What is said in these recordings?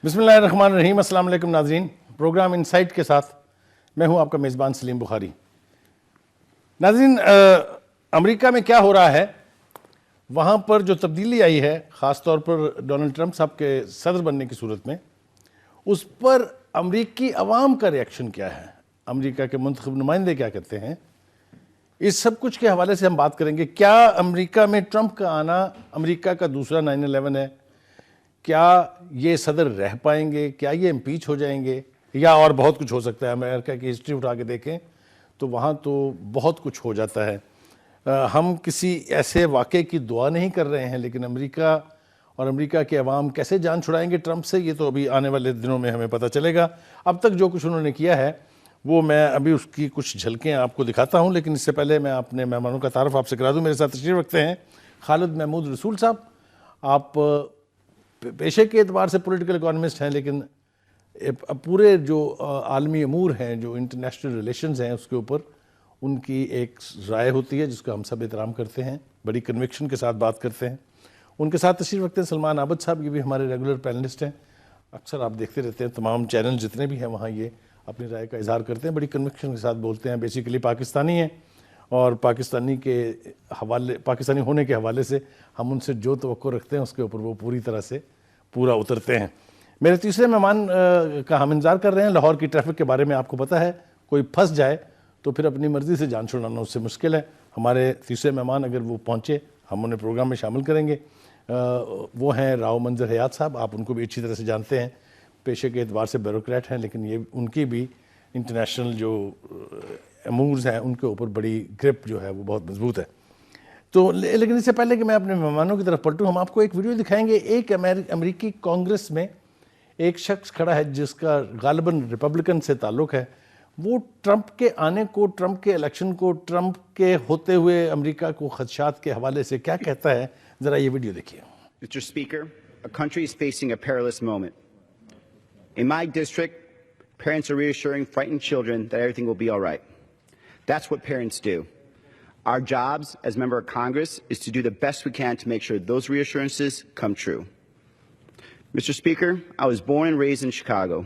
بسم اللہ الرحمن الرحیم۔ السلام علیکم ناظرین، پروگرام انسائٹ کے ساتھ میں ہوں آپ کا میزبان سلیم بخاری۔ ناظرین، امریکہ میں کیا ہو رہا ہے، وہاں پر جو تبدیلی آئی ہے خاص طور پر ڈونلڈ ٹرمپ صاحب کے صدر بننے کی صورت میں، اس پر امریکی عوام کا ریاکشن کیا ہے، امریکہ کے منتخب نمائندے کیا کہتے ہیں، اس سب کچھ کے حوالے سے ہم بات کریں گے۔ کیا امریکہ میں ٹرمپ کا آنا امریکہ کا دوسرا 9/11 ہے؟ کیا یہ صدر رہ پائیں گے؟ کیا یہ امپیچ ہو جائیں گے؟ یا اور بہت کچھ ہو سکتا ہے۔ امریکہ کی ہسٹری اٹھا کے دیکھیں تو وہاں تو بہت کچھ ہو جاتا ہے۔ ہم کسی ایسے واقعے کی دعا نہیں کر رہے ہیں، لیکن امریکہ اور امریکہ کے عوام کیسے جان چھڑائیں گے ٹرمپ سے، یہ تو ابھی آنے والے دنوں میں ہمیں پتہ چلے گا۔ اب تک جو کچھ انہوں نے کیا ہے وہ میں ابھی اس کی کچھ جھلکیں آپ کو دکھاتا ہوں، لیکن اس سے پہلے میں اپنے مہمانوں کا تعارف آپ سے کرا دوں۔ میرے ساتھ تشریف رکھتے ہیں خالد محمود رسول صاحب۔ آپ پیشے کے اعتبار سے پولیٹیکل اکانومسٹ ہیں، لیکن پورے جو عالمی امور ہیں، جو انٹرنیشنل ریلیشنز ہیں، اس کے اوپر ان کی ایک رائے ہوتی ہے جس کو ہم سب احترام کرتے ہیں، بڑی کنوکشن کے ساتھ بات کرتے ہیں۔ ان کے ساتھ تشریف رکھتے ہیں سلمان عابد صاحب، یہ بھی ہمارے ریگولر پینلسٹ ہیں، اکثر آپ دیکھتے رہتے ہیں تمام چینل جتنے بھی ہیں وہاں یہ اپنی رائے کا اظہار کرتے ہیں، بڑی کنوکشن کے ساتھ بولتے ہیں۔ بیسیکلی پاکستانی ہیں اور پاکستانی ہونے کے حوالے سے ہم ان سے جو توقع رکھتے ہیں اس کے اوپر وہ پوری طرح سے پورا اترتے ہیں۔ میرے تیسرے مہمان کا ہم انتظار کر رہے ہیں۔ لاہور کی ٹریفک کے بارے میں آپ کو پتہ ہے، کوئی پھنس جائے تو پھر اپنی مرضی سے جان چھڑانا اس سے مشکل ہے۔ ہمارے تیسرے مہمان اگر وہ پہنچے ہم انہیں پروگرام میں شامل کریں گے۔ وہ ہیں راؤ منظر حیات صاحب، آپ ان کو بھی اچھی طرح سے جانتے ہیں، پیشے کے اعتبار سے بیوروکریٹ ہیں، لیکن یہ ان کی بھی انٹرنیشنل جو امورز ہیں ان کے اوپر بڑی گرپ جو ہے وہ بہت مضبوط ہے۔ تو لیکن اس سے پہلے کہ میں اپنے مہمانوں کی طرف پلٹوں، ہم آپ کو ایک ویڈیو دکھائیں گے۔ ایک امریکی کانگریس میں ایک شخص کھڑا ہے جس کا غالباً ریپبلکن سے تعلق ہے، وہ ٹرمپ کے آنے کو، ٹرمپ کے الیکشن کو، ٹرمپ کے ہوتے ہوئے امریکہ کو خدشات کے حوالے سے کیا کہتا ہے، ذرا یہ ویڈیو دیکھیے۔ Mr. Speaker, a country is facing a perilous moment. In my district, parents are reassuring frightened children that everything will be all right. That's what parents do. Our jobs as member of Congress is to do the best we can to make sure those reassurances come true. Mr. Speaker, I was born and raised in Chicago.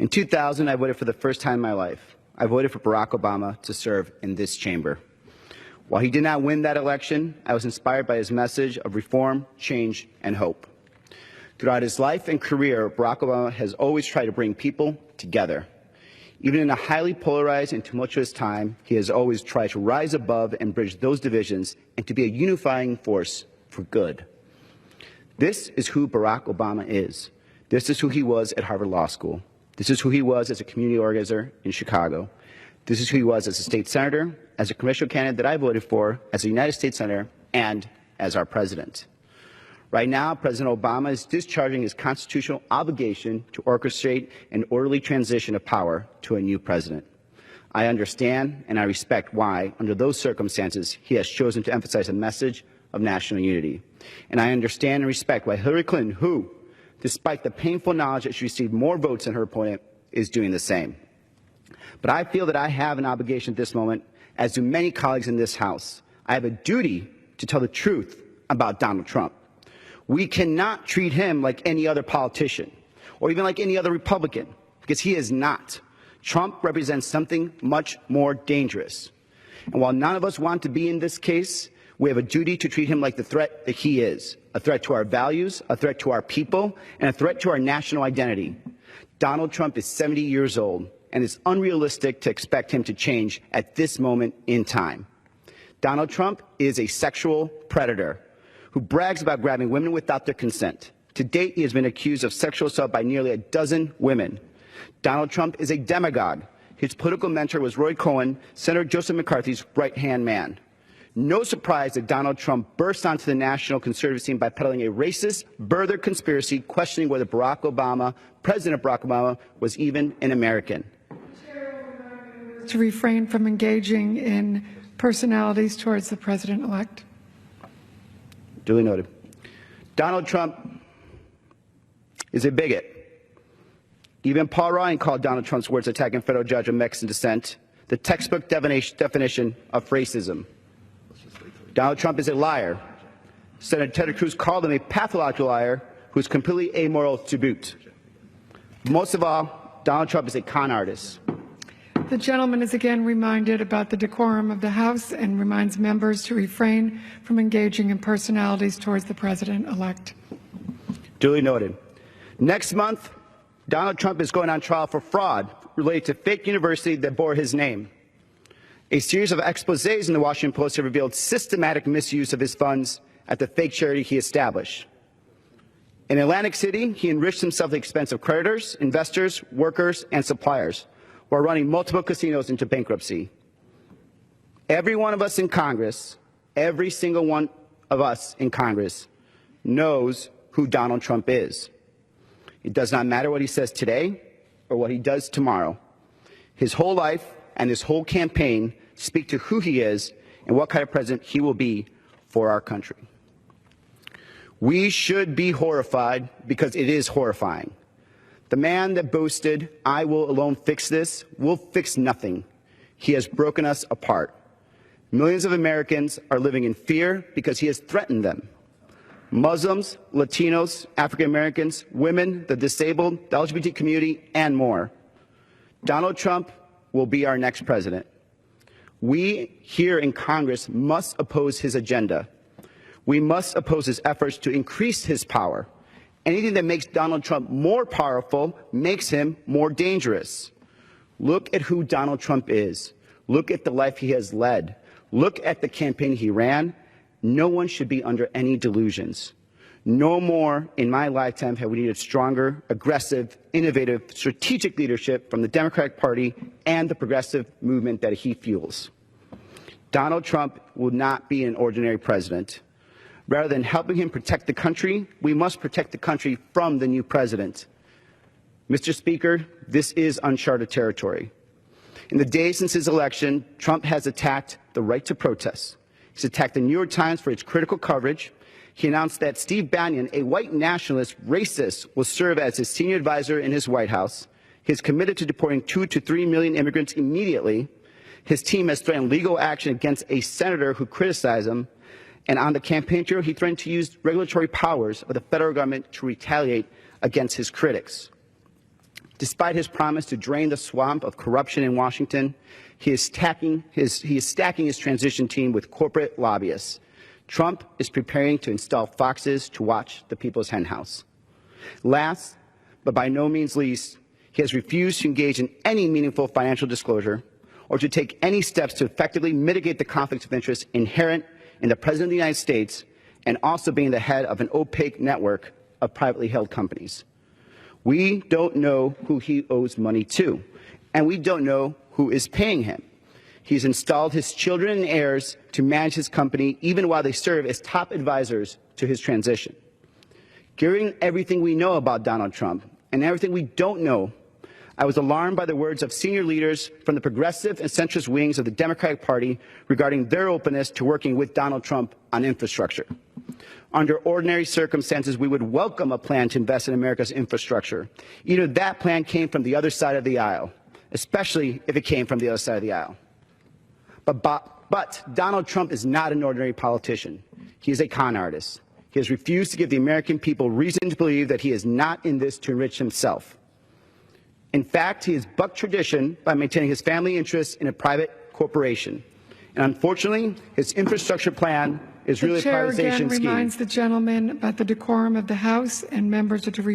In 2000, I voted for the first time in my life. I voted for Barack Obama to serve in this chamber. While he did not win that election, I was inspired by his message of reform, change, and hope. Throughout his life and career, Barack Obama has always tried to bring people together. Even in a highly polarized and tumultuous time, he has always tried to rise above and bridge those divisions and to be a unifying force for good. This is who Barack Obama is. This is who he was at Harvard Law School. This is who he was as a community organizer in Chicago. This is who he was as a state senator, as a congressional candidate that I voted for, as a United States senator, and as our president. Right now, President Obama is discharging his constitutional obligation to orchestrate an orderly transition of power to a new president. I understand and I respect why, under those circumstances, he has chosen to emphasize a message of national unity. And I understand and respect why Hillary Clinton, who, despite the painful knowledge that she received more votes than her opponent, is doing the same. But I feel that I have an obligation at this moment, as do many colleagues in this House. I have a duty to tell the truth about Donald Trump. We cannot treat him like any other politician or even like any other Republican, because he is not. Trump represents something much more dangerous. And while none of us want to be in this case, we have a duty to treat him like the threat that he is, a threat to our values, a threat to our people, and a threat to our national identity. Donald Trump is 70 years old, and it's unrealistic to expect him to change at this moment in time. Donald Trump is a sexual predator who brags about grabbing women without their consent. To date, he has been accused of sexual assault by nearly a dozen women. Donald Trump is a demagogue. His political mentor was Roy Cohn, Senator Joseph McCarthy's right-hand man. No surprise that Donald Trump burst onto the national conservative scene by peddling a racist, birther conspiracy, questioning whether President Barack Obama, was even an American. To refrain from engaging in personalities towards the president-elect. Duly noted. Donald Trump is a bigot. Even Paul Ryan called Donald Trump's words attacking federal judge of Mexican descent the textbook definition of racism. Donald Trump is a liar. Senator Ted Cruz called him a pathological liar who who's completely amoral to boot. Most of all, Donald Trump is a con artist. The gentleman is again reminded about the decorum of the House and reminds members to refrain from engaging in personalities towards the president-elect. Duly noted. Next month, Donald Trump is going on trial for fraud related to fake university that bore his name. A series of exposés in the Washington Post have revealed systematic misuse of his funds at the fake charity he established. In Atlantic City, he enriched himself at the expense of creditors, investors, workers, and suppliers, while running multiple casinos into bankruptcy. Every one of us in Congress, every single one of us in Congress, knows who Donald Trump is. It does not matter what he says today or what he does tomorrow. His whole life and his whole campaign speak to who he is and what kind of president he will be for our country. We should be horrified because it is horrifying. The man that boasted, "I will alone fix this," will fix nothing. He has broken us apart. Millions of Americans are living in fear because he has threatened them. Muslims, Latinos, African Americans, women, the disabled, the LGBT community, and more. Donald Trump will be our next president. We here in Congress must oppose his agenda. We must oppose his efforts to increase his power. Anything that makes Donald Trump more powerful makes him more dangerous. Look at who Donald Trump is. Look at the life he has led. Look at the campaign he ran. No one should be under any delusions. No more in my lifetime have we needed stronger, aggressive, innovative, strategic leadership from the Democratic Party and the progressive movement that he fuels. Donald Trump will not be an ordinary president. Rather than helping him protect the country, we must protect the country from the new president. Mr. Speaker, this is uncharted territory. In the days since his election, Trump has attacked the right to protest. He's attacked the New York Times for its critical coverage. He announced that Steve Bannon, a white nationalist racist, will serve as his senior advisor in his White House. He is committed to deporting 2 to 3 million immigrants immediately. His team has threatened legal action against a senator who criticized him. And on the campaign trail, he threatened to use regulatory powers of the federal government to retaliate against his critics. Despite his promise to drain the swamp of corruption in Washington, he is stacking his transition team with corporate lobbyists. Trump is preparing to install foxes to watch the people's henhouse. Last, but by no means least, he has refused to engage in any meaningful financial disclosure or to take any steps to effectively mitigate the conflicts of interest inherent in the President of the United States and also being the head of an opaque network of privately held companies. We don't know who he owes money to, and we don't know who is paying him. He's installed his children and heirs to manage his company even while they serve as top advisors to his transition. Given everything we know about Donald Trump and everything we don't know, I was alarmed by the words of senior leaders from the progressive and centrist wings of the Democratic Party regarding their openness to working with Donald Trump on infrastructure. Under ordinary circumstances, we would welcome a plan to invest in America's infrastructure. Either that plan came from the other side of the aisle, especially if it came from the other side of the aisle. But Donald Trump is not an ordinary politician. He is a con artist. He has refused to give the American people reason to believe that he is not in this to enrich himself. In fact, he has bucked tradition by maintaining his family interests in a private corporation. And unfortunately, his infrastructure plan is really a privatization scheme. The chair again reminds the gentleman about the decorum of the House and members are to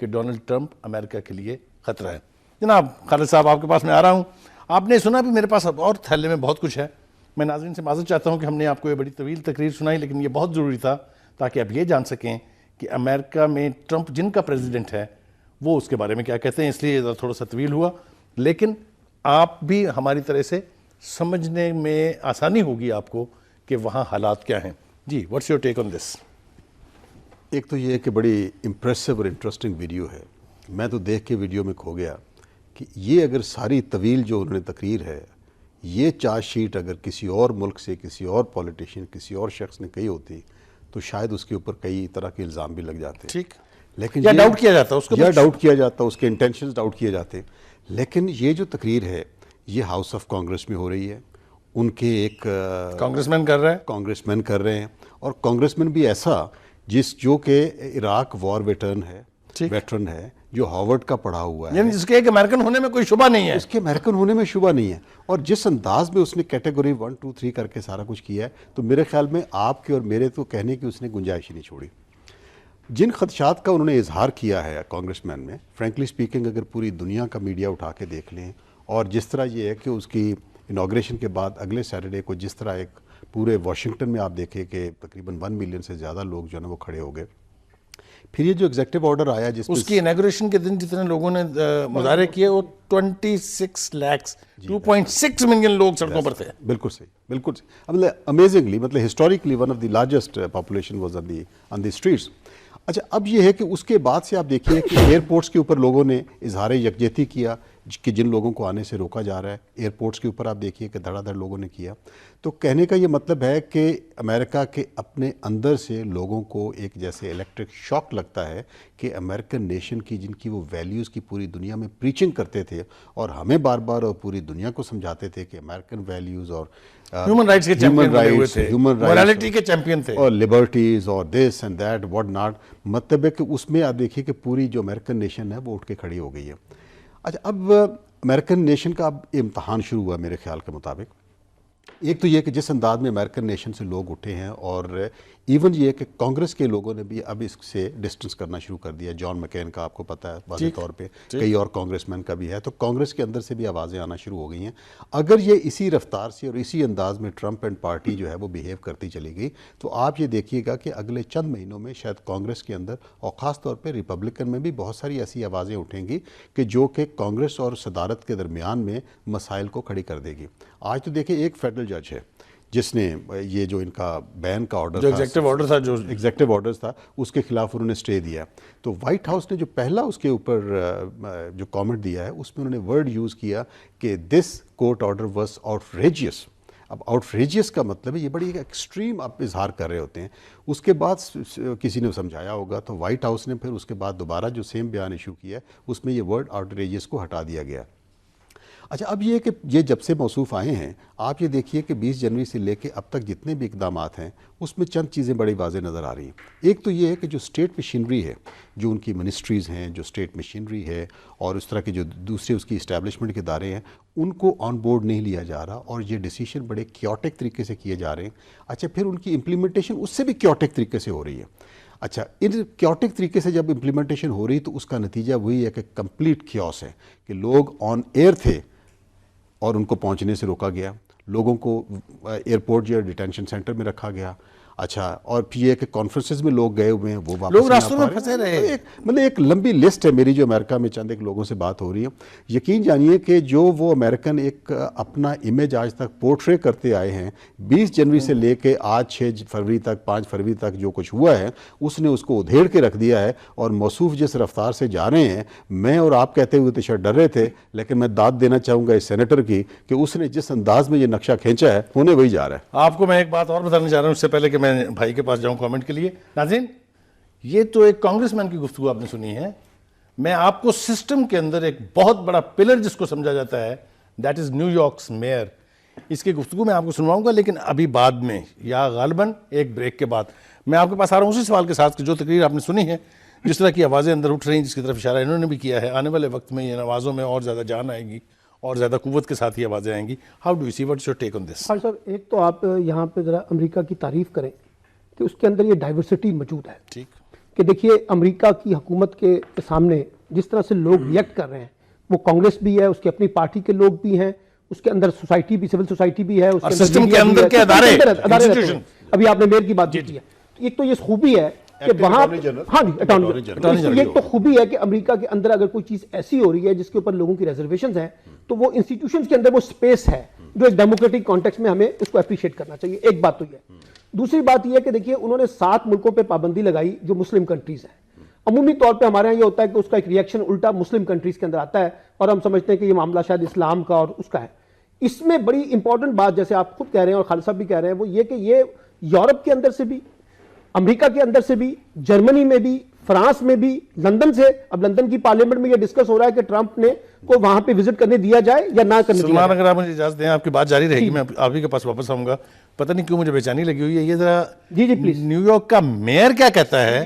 کہ Donald Trump امریکہ کے لیے خطرہ ہے. جناب خالد صاحب آپ کے پاس میں آ رہا ہوں. آپ نے سنا بھی میرے پاس اور تھیلے میں بہت کچھ ہے. میں ناظرین سے معذرت چاہتا ہوں کہ ہم نے آپ کو یہ بڑی طویل تقریر سنائی, لیکن یہ بہت ضروری تھا تاکہ آپ یہ جان سکیں کہ امریکہ میں ٹرمپ جن کا پریزیڈنٹ ہے وہ اس کے بارے میں کیا کہتے ہیں. اس لیے تھوڑا سا طویل ہوا, لیکن آپ بھی ہماری طرح سے سمجھنے میں آسانی ہوگی آپ کو کہ وہاں حالات کیا ہیں. جی واٹس یور ٹیک آن دس؟ ایک تو یہ کہ بڑی امپریسو اور انٹرسٹنگ ویڈیو ہے. میں تو دیکھ کے ویڈیو میں کھو گیا کہ یہ اگر ساری طویل جو انہوں نے تقریر ہے, یہ چارج شیٹ اگر کسی اور ملک سے, کسی اور پولیٹیشین, کسی اور شخص نے کہی ہوتی تو شاید اس کے اوپر کئی طرح کے الزام بھی لگ جاتے. ٹھیک, لیکن یا ڈاؤٹ کیا جاتا, اس کو ڈاؤٹ کیا جاتا, اس کے انٹینشنز ڈاؤٹ کیے جاتے. لیکن یہ جو تقریر ہے یہ ہاؤس آف کانگریس میں ہو رہی ہے. ان کے ایک کانگریس مین کر رہے ہیں, اور کانگریس مین بھی ایسا جو کہ عراق وار ویٹرن ہے, جو ہارورڈ کا پڑھا ہوا ہے, یعنی جس کے ایک امریکن ہونے میں کوئی شبہ نہیں ہے. اس کے امریکن ہونے میں شبہ نہیں ہے. اور جس انداز میں اس نے کیٹیگری 1 2 3 کر کے سارا کچھ کیا ہے, تو میرے خیال میں آپ کے اور میرے تو کہنے کی اس نے گنجائش ہی نہیں چھوڑی. جن خدشات کا انہوں نے اظہار کیا ہے کانگریس مین میں, فرینکلی سپیکنگ اگر پوری دنیا کا میڈیا اٹھا کے دیکھ لیں, اور جس طرح یہ ہے کہ اس کی انوگریشن کے بعد اگلے سیٹرڈے کو جس طرح ایک پورے واشنگٹن میں آپ دیکھیں کہ تقریباً 1 ملین سے زیادہ لوگ جو ہے نا وہ کھڑے ہو گئے. پھر یہ جو ایگزیکٹو آرڈر آیا جس اس کی انیگوریشن کے دن جتنے لوگوں نے مظاہرے کیے وہ 26 لاکھ 2.6 ملین لوگ سڑکوں پر تھے. بالکل صحیح, بالکل صحیح. مطلب امیزنگلی, مطلب historically one of the largest population was on the streets. اچھا, اب یہ ہے کہ اس کے بعد سے آپ دیکھیے کہ ایئرپورٹس کے اوپر لوگوں نے اظہار یکجہتی کیا کہ جن لوگوں کو آنے سے روکا جا رہا ہے. ایئرپورٹس کے اوپر آپ دیکھیے کہ دھڑا دھڑ لوگوں نے کیا. تو کہنے کا یہ مطلب ہے کہ امریکہ کے اپنے اندر سے لوگوں کو ایک جیسے الیکٹرک شاک لگتا ہے کہ امریکن نیشن کی, جن کی وہ ویلیوز کی پوری دنیا میں پریچنگ کرتے تھے اور ہمیں بار بار اور پوری دنیا کو سمجھاتے تھے کہ امریکن ویلیوز اور ہیومن رائٹس کے چیمپئن بنے ہوئے تھے, مورالٹی کے چیمپئن تھے, اور لبرٹیز اور this and that what not, مطلب ہے کہ اس میں آپ دیکھیے کہ پوری جو امریکن نیشن ہے وہ اٹھ کے کھڑی ہو گئی ہے. اچھا, اب امریکن نیشن کا اب امتحان شروع ہوا میرے خیال کے مطابق. ایک تو یہ کہ جس انداز میں امریکن نیشن سے لوگ اٹھے ہیں, اور ایون یہ کہ کانگریس کے لوگوں نے بھی اب اس سے ڈسٹنس کرنا شروع کر دیا. جان مکین کا آپ کو پتہ ہے واضح طور پہ, کئی اور کانگریس مین کا بھی ہے. تو کانگریس کے اندر سے بھی آوازیں آنا شروع ہو گئی ہیں. اگر یہ اسی رفتار سے اور اسی انداز میں ٹرمپ اینڈ پارٹی جو ہے وہ بیہیو کرتی چلی گئی, تو آپ یہ دیکھیے گا کہ اگلے چند مہینوں میں شاید کانگریس کے اندر اور خاص طور پہ ریپبلکن میں بھی بہت ساری ایسی آوازیں اٹھیں گی کہ جو کہ کانگریس اور صدارت کے درمیان میں مسائل کو کھڑی کر دے گی. آج تو دیکھیں ایک فیڈرل جج ہے جس نے یہ جو ان کا بین کا آرڈر ایگزیکٹو آرڈر تھا اس کے خلاف انہوں نے اسٹے دیا. تو وائٹ ہاؤس نے جو پہلا اس کے اوپر جو کامنٹ دیا ہے اس میں انہوں نے ورڈ یوز کیا کہ دس کورٹ آرڈر واز آؤٹریجیس. اب آؤٹریجیس کا مطلب ہے یہ بڑی ایکسٹریم آپ اظہار کر رہے ہوتے ہیں. اس کے بعد کسی نے سمجھایا ہوگا تو وائٹ ہاؤس نے پھر اس کے بعد دوبارہ جو سیم بیان ایشو کیا ہے اس میں یہ ورڈ آؤٹریجیس کو ہٹا دیا گیا. اچھا, اب یہ کہ یہ جب سے موصوف آئے ہیں, آپ یہ دیکھیے کہ 20 جنوری سے لے کے اب تک جتنے بھی اقدامات ہیں اس میں چند چیزیں بڑی واضح نظر آ رہی ہیں. ایک تو یہ ہے کہ جو اسٹیٹ مشینری ہے, جو ان کی منسٹریز ہیں, جو اسٹیٹ مشینری ہے, اور اس طرح کے جو دوسرے اس کی اسٹیبلشمنٹ کے ادارے ہیں, ان کو آن بورڈ نہیں لیا جا رہا, اور یہ ڈیسیشن بڑے کیوٹک طریقے سے کیے جا رہے ہیں. اچھا, پھر ان کی امپلیمنٹیشن اس سے بھی کیوٹک طریقے سے ہو رہی ہے. اچھا, ان کیوٹک طریقے سے جب امپلیمنٹیشن ہو رہی تو اس کا نتیجہ وہی ہے کہ کمپلیٹ کیوس ہے کہ لوگ آن ایئر تھے اور ان کو پہنچنے سے روکا گیا, لوگوں کو ایئرپورٹ یا ڈیٹینشن سینٹر میں رکھا گیا. اچھا, اور پھر یہ کہ کانفرنسز میں لوگ گئے ہوئے ہیں, وہ واپس لوگ راستوں میں پھنسے رہے. مطلب ایک لمبی لسٹ ہے میری جو امریکہ میں چند ایک لوگوں سے بات ہو رہی ہے. یقین جانیے کہ جو وہ امریکن ایک اپنا امیج آج تک پورٹرے کرتے آئے ہیں, 20 جنوری سے لے کے آج 6 فروری تک 5 فروری تک جو کچھ ہوا ہے اس نے اس کو ادھیڑ کے رکھ دیا ہے. اور موصوف جس رفتار سے جا رہے ہیں, میں اور آپ کہتے ہوئے تو شاید ڈر رہے تھے, لیکن میں داد دینا چاہوں گا اس سینیٹر کی کہ اس نے جس انداز میں یہ نقشہ کھینچا ہے ہونے وہی جا رہا ہے. آپ کو میں ایک بات اور بتانا چاہ رہا ہوں اس سے پہلے کہ میں بھائی کے پاس جاؤں کامنٹ کے لیے. ناظرین, یہ تو ایک کانگریس مین کی گفتگو آپ نے سنی ہے. میں آپ کو سسٹم کے اندر ایک بہت بڑا پلر جس کو سمجھا جاتا ہے, دیٹ از نیو یارکس میئر, اس کی گفتگو میں آپ کو سنواؤں گا, لیکن ابھی بعد میں یا غالباً ایک بریک کے بعد. میں آپ کے پاس آ رہا ہوں اسی سوال کے ساتھ کہ جو تقریر آپ نے سنی ہے, جس طرح کی آوازیں اندر اٹھ رہی ہیں, جس کی طرف اشارہ انہوں نے بھی کیا ہے, آنے والے وقت میں ان آوازوں میں اور زیادہ جان آئے گی اور زیادہ قوت کے ساتھ یہ آوازیں آئیں گی. How do you see, what's your take on this? Khalid صاحب, ایک تو آپ یہاں پہ ذرا امریکہ کی تعریف کریں کہ اس کے اندر یہ ڈائیورسٹی موجود ہے. ٹھیک. کہ دیکھیے امریکہ کی حکومت کے سامنے جس طرح سے لوگ ریئیکٹ کر رہے ہیں، وہ کانگریس بھی ہے، اس کی اپنی پارٹی کے لوگ بھی ہیں، اس کے اندر سوسائٹی بھی، سول سوسائٹی بھی ہے، اس اور سسٹم کے اندر کے ادارے، انسٹیٹیوشن. ابھی آپ نے میئر کی بات کی ہے، ایک تو یہ خوبی ہے کہ وہاں ہاں جی اٹارنی، یہ تو خوبی ہے کہ امریکہ کے اندر اگر کوئی چیز ایسی ہو رہی ہے جس کے اوپر لوگوں کی ریزرویشنز ہیں تو وہ انسٹیٹیوشنز کے اندر وہ سپیس ہے جو ایک ڈیموکریٹک کانٹیکس میں ہمیں اس کو اپریشیٹ کرنا چاہیے. ایک بات تو یہ ہے. دوسری بات یہ ہے کہ دیکھیے انہوں نے 7 ملکوں پہ پابندی لگائی جو مسلم کنٹریز ہیں. عمومی طور پہ ہمارے یہاں یہ ہوتا ہے کہ اس کا ایک ریئیکشن الٹا مسلم کنٹریز کے اندر آتا ہے اور ہم سمجھتے ہیں کہ یہ معاملہ شاید اسلام کا اور اس کا ہے. اس میں بڑی امپورٹنٹ بات جیسے آپ خود کہہ رہے ہیں اور خالد صاحب بھی کہہ رہے ہیں وہ یہ کہ یہ یورپ کے اندر سے بھی، امریکہ کے اندر سے بھی، جرمنی میں بھی، فرانس میں بھی، لندن سے، اب لندن کی پارلیمنٹ میں یہ ڈسکس ہو رہا ہے کہ ٹرمپ نے کو وہاں پہ وزٹ کرنے دیا جائے یا نہ کرنے دیا سلمان جائے. اگر آپ مجھے اجازت دیں آپ کی بات جاری رہے گی، میں آپ ہی کے پاس واپس آؤں گا. پتہ نہیں کیوں مجھے بے چینی لگی ہوئی ہے. یہ ذرا جی پلیز نیو یارک کا میئر کیا کہتا ہے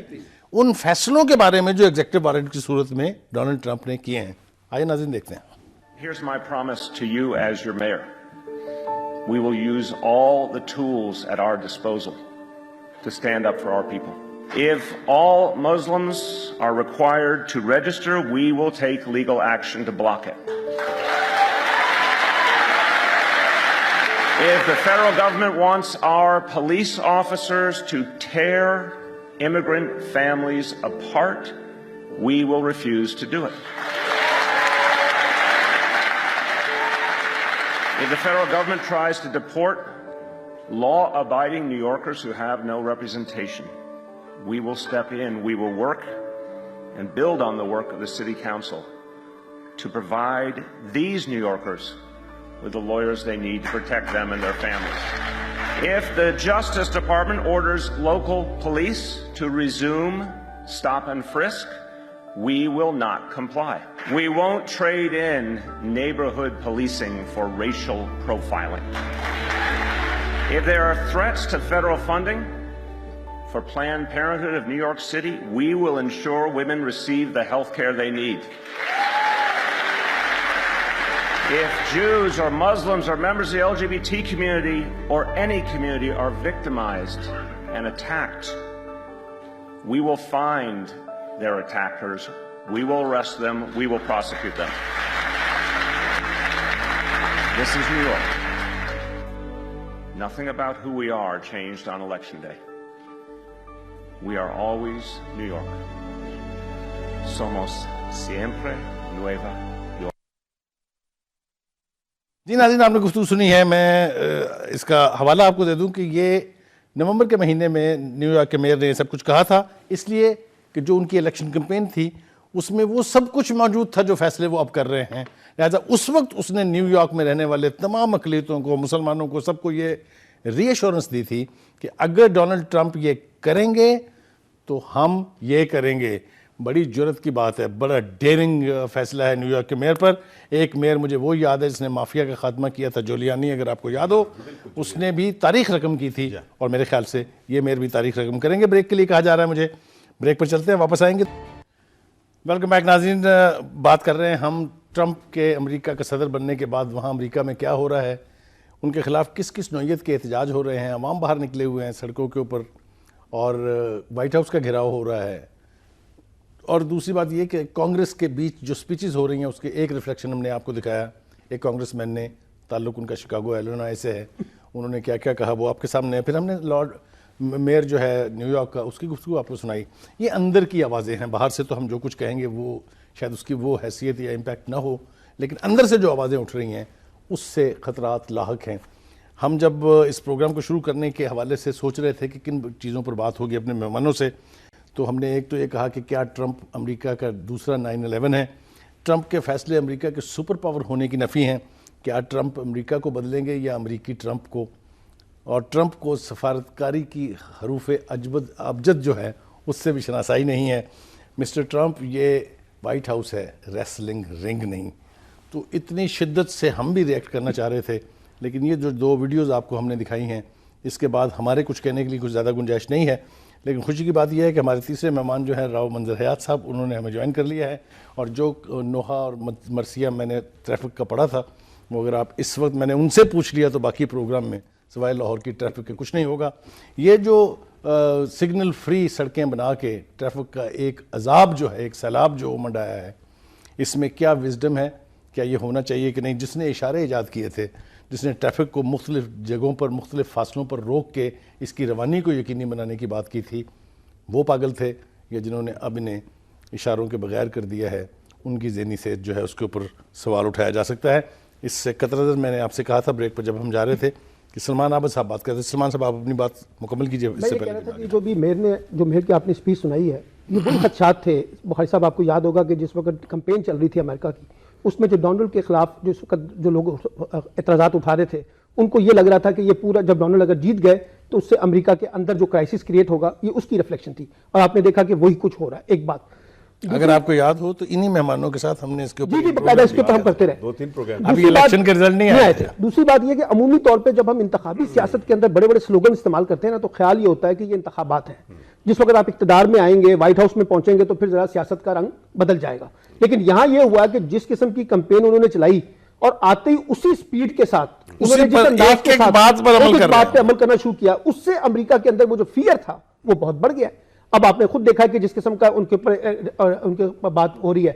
ان فیصلوں کے بارے میں جو ایگزیکٹو وارنٹ کی صورت میں ڈونلڈ ٹرمپ نے کیے ہیں. آئیے ناظرین دیکھتے ہیں. Here's my promise to you as your mayor. We will use all the tools at our disposal to stand up for our people. If all Muslims are required to register, we will take legal action to block it. If the federal government wants our police officers to tear immigrant families apart, we will refuse to do it. If the federal government tries to deport law-abiding New Yorkers who have no representation, we will step in. We will work and build on the work of the City Council to provide these New Yorkers with the lawyers they need to protect them and their families. If the Justice Department orders local police to resume stop and frisk, we will not comply. We won't trade in neighborhood policing for racial profiling. If there are threats to federal funding for Planned Parenthood of New York City, we will ensure women receive the health care they need. If Jews or Muslims or members of the LGBT community or any community are victimized and attacked, we will find their attackers, we will arrest them, we will prosecute them. This is New York. Nothing about who we are changed on Election Day. We are always New York. Somos siempre Nueva York. جی ناظرین آپ نے گفتگو سنی ہے. میں اس کا حوالہ آپ کو دے دوں کہ یہ نومبر کے مہینے میں نیو یارک کے میئر نے سب کچھ کہا تھا اس لیے کہ جو ان کی الیکشن کمپین تھی اس میں وہ سب کچھ موجود تھا جو فیصلے وہ اب کر رہے ہیں. لہٰذا اس وقت اس نے نیو یارک میں رہنے والے تمام اقلیتوں کو، مسلمانوں کو، سب کو یہ ری ایشورنس دی تھی کہ اگر ڈونلڈ ٹرمپ یہ کریں گے تو ہم یہ کریں گے. بڑی جرت کی بات ہے، بڑا ڈیرنگ فیصلہ ہے نیو یارک کے میئر پر. ایک میئر مجھے وہ یاد ہے جس نے مافیا کا خاتمہ کیا تھا، جولیانی، اگر آپ کو یاد ہو. اس نے بھی تاریخ رقم کی تھی اور میرے خیال سے یہ میئر بھی تاریخ رقم کریں گے. بریک کے لیے کہا جا رہا ہے مجھے. بریک پر چلتے ہیں، واپس آئیں گے. ویلکم بیک ناظرین. بات کر رہے ہیں ہم ٹرمپ کے امریکہ کا صدر بننے کے بعد وہاں امریکہ میں کیا ہو رہا ہے، ان کے خلاف کس کس نوعیت کے احتجاج ہو رہے ہیں. عوام باہر نکلے ہوئے ہیں سڑکوں کے اوپر اور وائٹ ہاؤس کا گھیراؤ ہو رہا ہے. اور دوسری بات یہ کہ کانگریس کے بیچ جو سپیچز ہو رہی ہیں اس کے ایک ریفلیکشن ہم نے آپ کو دکھایا. ایک کانگریس مین نے، تعلق ان کا شکاگو ایلینوائے سے ہے، انہوں نے کیا کیا کہا وہ آپ کے سامنے ہے. پھر ہم نے لارڈ میئر جو ہے نیو یارک کا، اس کی گفتگو آپ کو سنائی. یہ اندر کی آوازیں ہیں، باہر سے تو ہم جو کچھ کہیں گے وہ شاید اس کی وہ حیثیت یا امپیکٹ نہ ہو، لیکن اندر سے جو آوازیں اٹھ رہی ہیں اس سے خطرات لاحق ہیں. ہم جب اس پروگرام کو شروع کرنے کے حوالے سے سوچ رہے تھے کہ کن چیزوں پر بات ہوگی اپنے مہمانوں سے، تو ہم نے ایک تو یہ کہا کہ کیا ٹرمپ امریکہ کا دوسرا 9/11 ہے؟ ٹرمپ کے فیصلے امریکہ کے سپر پاور ہونے کی نفی ہیں. کیا ٹرمپ امریکہ کو بدلیں گے یا امریکی ٹرمپ کو؟ اور ٹرمپ کو سفارتکاری کی حروف ابجد جو ہے اس سے بھی شناسائی نہیں ہے. مسٹر ٹرمپ یہ وائٹ ہاؤس ہے، ریسلنگ رنگ نہیں. تو اتنی شدت سے ہم بھی ریئیکٹ کرنا چاہ رہے تھے، لیکن یہ جو 2 ویڈیوز آپ کو ہم نے دکھائی ہیں اس کے بعد ہمارے کچھ کہنے کے لیے کچھ زیادہ گنجائش نہیں ہے. لیکن خوشی کی بات یہ ہے کہ ہمارے تیسرے مہمان جو ہیں راؤ منظر حیات صاحب، انہوں نے ہمیں جوائن کر لیا ہے. اور جو نوحہ اور مرثیہ میں نے ٹریفک کا پڑھا تھا وہ اگر آپ اس وقت میں نے ان سے پوچھ لیا تو باقی پروگرام میں سوائے لاہور کی ٹریفک کے کچھ نہیں ہوگا. یہ جو سگنل فری سڑکیں بنا کے ٹریفک کا ایک عذاب جو ہے، ایک سیلاب جو منڈایا ہے، اس میں کیا وزڈم ہے؟ کیا یہ ہونا چاہیے کہ نہیں؟ جس نے اشارے ایجاد کیے تھے، جس نے ٹریفک کو مختلف جگہوں پر مختلف فاصلوں پر روک کے اس کی روانی کو یقینی بنانے کی بات کی تھی، وہ پاگل تھے، یا جنہوں نے اب انہیں اشاروں کے بغیر کر دیا ہے، ان کی ذہنی صحت جو ہے اس کے اوپر سوال اٹھایا جا سکتا ہے۔ اس سے قطع نظر میں نے آپ سے کہا تھا بریک پر جب ہم جا رہے تھے کہ سلمان عابد صاحب بات کرتے ہیں۔ سلمان صاحب آپ اپنی بات مکمل کیجئے اس میں سے یہ کہہ پہلے۔ رہا تھا کہ جو بھی مہر کی آپ نے اسپیچ سنائی ہے، یہ بڑے خدشات تھے بخاری صاحب۔ آپ کو یاد ہوگا کہ جس وقت کمپین چل رہی تھی امریکہ کی، اس میں جو ڈونلڈ کے خلاف جو اس وقت جو لوگ اعتراضات اٹھا رہے تھے، ان کو یہ لگ رہا تھا کہ یہ پورا جب ڈونلڈ اگر جیت گئے تو اس سے امریکہ کے اندر جو کرائسس کریٹ ہوگا یہ اس کی ریفلیکشن تھی، اور آپ نے دیکھا کہ وہی کچھ ہو رہا ہے۔ ایک بات اگر آپ کو یاد ہو تو انہی مہمانوں کے ساتھ ہم نے اس کے اوپر جی باقاعدہ اس کے اوپر ہم کرتے رہے، 2-3 پروگرام ابھی الیکشن کے رزلٹ نہیں آئے تھے۔ دوسری بات یہ کہ عمومی طور پہ جب ہم انتخابی سیاست کے اندر بڑے بڑے سلوگن استعمال کرتے ہیں نا، تو خیال یہ ہوتا ہے کہ یہ انتخابات ہیں، جس وقت آپ اقتدار میں آئیں گے، وائٹ ہاؤس میں پہنچیں گے تو پھر ذرا سیاست کا رنگ بدل جائے گا۔ لیکن یہاں یہ ہوا کہ جس قسم کی کمپین انہوں نے چلائی اور آتے ہی اسی سپیڈ کے ساتھ انہوں نے جس انداز کے ساتھ ایک بات پہ عمل کرنا شروع کیا، اس سے امریکہ کے اندر وہ جو فیئر تھا وہ بہت بڑھ گیا ہے۔ اب آپ نے خود دیکھا کہ جس قسم کا ان کے اوپر بات ہو رہی ہے،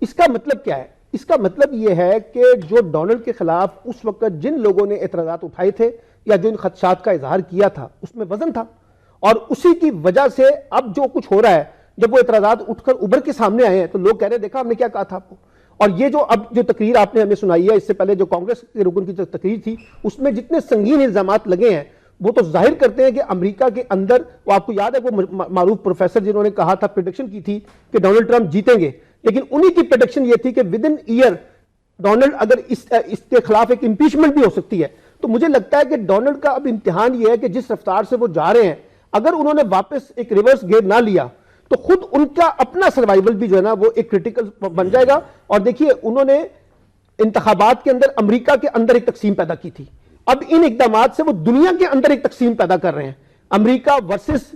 اس کا مطلب کیا ہے؟ اس کا مطلب یہ ہے کہ جو ڈونلڈ کے خلاف اس وقت جن لوگوں نے اعتراضات اٹھائے تھے یا جو ان خدشات کا اظہار کیا تھا، اس میں وزن تھا، اور اسی کی وجہ سے اب جو کچھ ہو رہا ہے، جب وہ اعتراضات اٹھ کر ابھر کے سامنے آئے ہیں تو لوگ کہہ رہے ہیں دیکھا ہم نے کیا کہا تھا آپ کو۔ اور یہ جو اب جو تقریر آپ نے ہمیں سنائی ہے، اس سے پہلے جو کانگریس کے رکن کی تقریر تھی، اس میں جتنے سنگین الزامات لگے ہیں وہ تو ظاہر کرتے ہیں کہ امریکہ کے اندر، وہ آپ کو یاد ہے وہ معروف پروفیسر جنہوں نے کہا تھا، پریڈکشن کی تھی کہ ڈونلڈ ٹرمپ جیتیں گے، لیکن انہی کی پریڈکشن یہ تھی کہ ود ان ایئر ڈونلڈ اگر اس کے خلاف ایک امپیچمنٹ بھی ہو سکتی ہے۔ تو مجھے لگتا ہے کہ ڈونلڈ کا اب امتحان یہ ہے کہ جس رفتار سے وہ جا رہے ہیں، اگر انہوں نے واپس ایک ریورس گیئر نہ لیا تو خود ان کا اپنا سروائیول بھی جو ہے نا وہ ایک کریٹیکل بن جائے گا۔ اور دیکھیے انہوں نے انتخابات کے اندر امریکہ کے اندر ایک تقسیم پیدا کی تھی، اب ان اقدامات سے وہ دنیا کے اندر ایک تقسیم پیدا کر رہے ہیں، امریکہ ورسس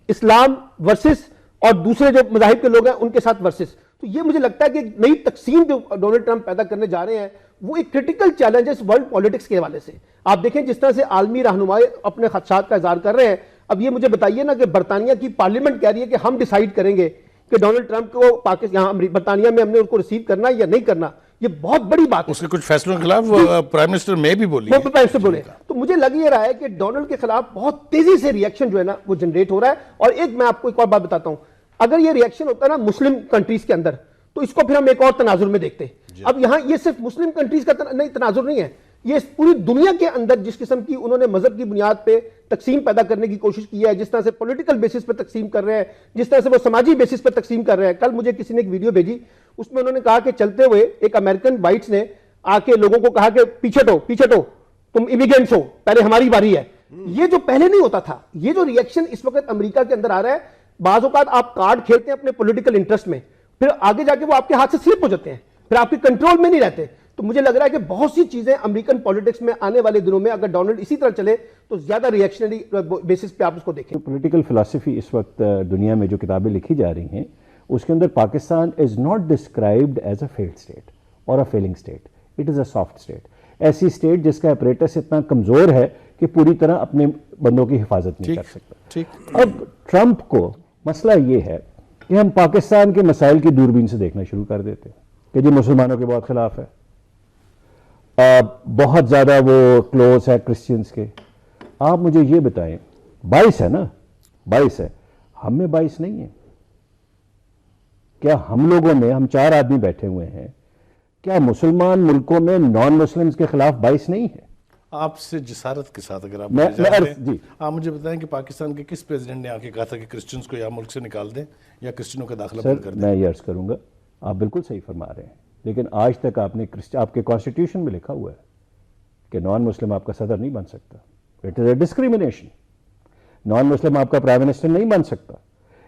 اسلام ورسس اور دوسرے جو مذاہب کے لوگ ہیں ان کے ساتھ ورسس۔ تو یہ مجھے لگتا ہے کہ ایک نئی تقسیم جو ڈونلڈ ٹرمپ پیدا کرنے جا رہے ہیں وہ ایک کریٹیکل چیلنج ہے ورلڈ پالیٹکس کے حوالے سے۔ آپ دیکھیں جس طرح سے عالمی رہنمائی اپنے خدشات کا اظہار کر رہے ہیں، اب یہ مجھے بتائیے نا کہ برطانیہ کی پارلیمنٹ کہہ رہی ہے کہ ہم ڈیسائیڈ کریں گے کہ ڈونلڈ ٹرمپ کو یہاں برطانیہ میں ہم نے ان کو ریسیو کرنا یا نہیں کرنا۔ یہ بہت بڑی بات ہے۔ اس کے کچھ فیصلوں کے خلاف پرائم منسٹر میں بھی بولی بولے تو مجھے لگ یہ رہا ہے کہ ڈونلڈ کے خلاف بہت تیزی سے ریئیکشن جو ہے نا وہ جنریٹ ہو رہا ہے۔ اور ایک میں آپ کو ایک اور بات بتاتا ہوں، اگر یہ ریئیکشن ہوتا ہے نا مسلم کنٹریز کے اندر تو اس کو پھر ہم ایک اور تناظر میں دیکھتے ہیں۔ اب یہاں یہ صرف مسلم کنٹریز کا تناظر نہیں ہے، یہ پوری دنیا کے اندر جس قسم کی انہوں نے مذہب کی بنیاد پہ تقسیم پیدا کرنے کی کوشش کی ہے، جس طرح سے پولیٹیکل بیسس پہ تقسیم کر رہے ہیں، جس طرح سے وہ سماجی بیسس پہ تقسیم کر رہے ہیں۔ کل مجھے کسی نے ایک ویڈیو بھیجی، اس میں انہوں نے کہا کہ چلتے ہوئے ایک امریکن وائٹس نے آ کے لوگوں کو کہا کہ پیچھے ٹو تم امیگرینٹس ہو، پہلے ہماری باری ہے۔ یہ جو پہلے نہیں ہوتا تھا، یہ جو ریئیکشن اس وقت امریکہ کے اندر آ رہا ہے، بعض اوقات آپ کارڈ کھیلتے ہیں اپنے پولیٹیکل انٹرسٹ میں، پھر آگے جا کے وہ آپ کے ہاتھ سے سلپ ہو جاتے ہیں، پھر آپ کے کنٹرول میں نہیں رہتے۔ تو مجھے لگ رہا ہے کہ بہت سی چیزیں امریکن پولیٹکس میں آنے والے دنوں میں اگر ڈونلڈ اسی طرح چلے تو زیادہ ریئیکشنری بیسس پہ آپ اس کو دیکھیں۔ پولیٹیکل فلسفی اس وقت دنیا میں جو کتابیں لکھی جا رہی ہیں اس کے اندر Pakistan is not described as a failed state اور a failing state, it is a soft state, ایسی اسٹیٹ جس کا اپریٹس اتنا کمزور ہے کہ پوری طرح اپنے بندوں کی حفاظت نہیں کر سکتا۔ اب ٹرمپ کو مسئلہ یہ ہے کہ ہم پاکستان کے مسائل کی دوربین سے دیکھنا شروع کر دیتے ہیں کہ جی مسلمانوں کے بہت خلاف ہے، بہت زیادہ وہ کلوز ہے کرسچنز کے۔ آپ مجھے یہ بتائیں، 22 ہے نا، 22 ہے، ہم میں 22 نہیں ہے کیا؟ ہم لوگوں میں، ہم 4 آدمی بیٹھے ہوئے ہیں، کیا مسلمان ملکوں میں نان مسلمز کے خلاف 22 نہیں ہے؟ آپ سے جسارت کے ساتھ اگر آپ جی آپ مجھے بتائیں کہ پاکستان کے کس پریزیڈنٹ نے آ کے کہا تھا کہ کرسچنز کو یا ملک سے نکال دیں یا کرسچنوں کا داخلہ بند کر سر دیں؟ میں یہ عرض کروں گا، آپ بالکل صحیح فرما رہے ہیں، لیکن آج تک آپ کے کانسٹیٹیوشن میں لکھا ہوا ہے کہ نان مسلم آپ کا صدر نہیں بن سکتا، it is a discrimination. Non مسلم آپ کا پرائم منسٹر نہیں بن سکتا،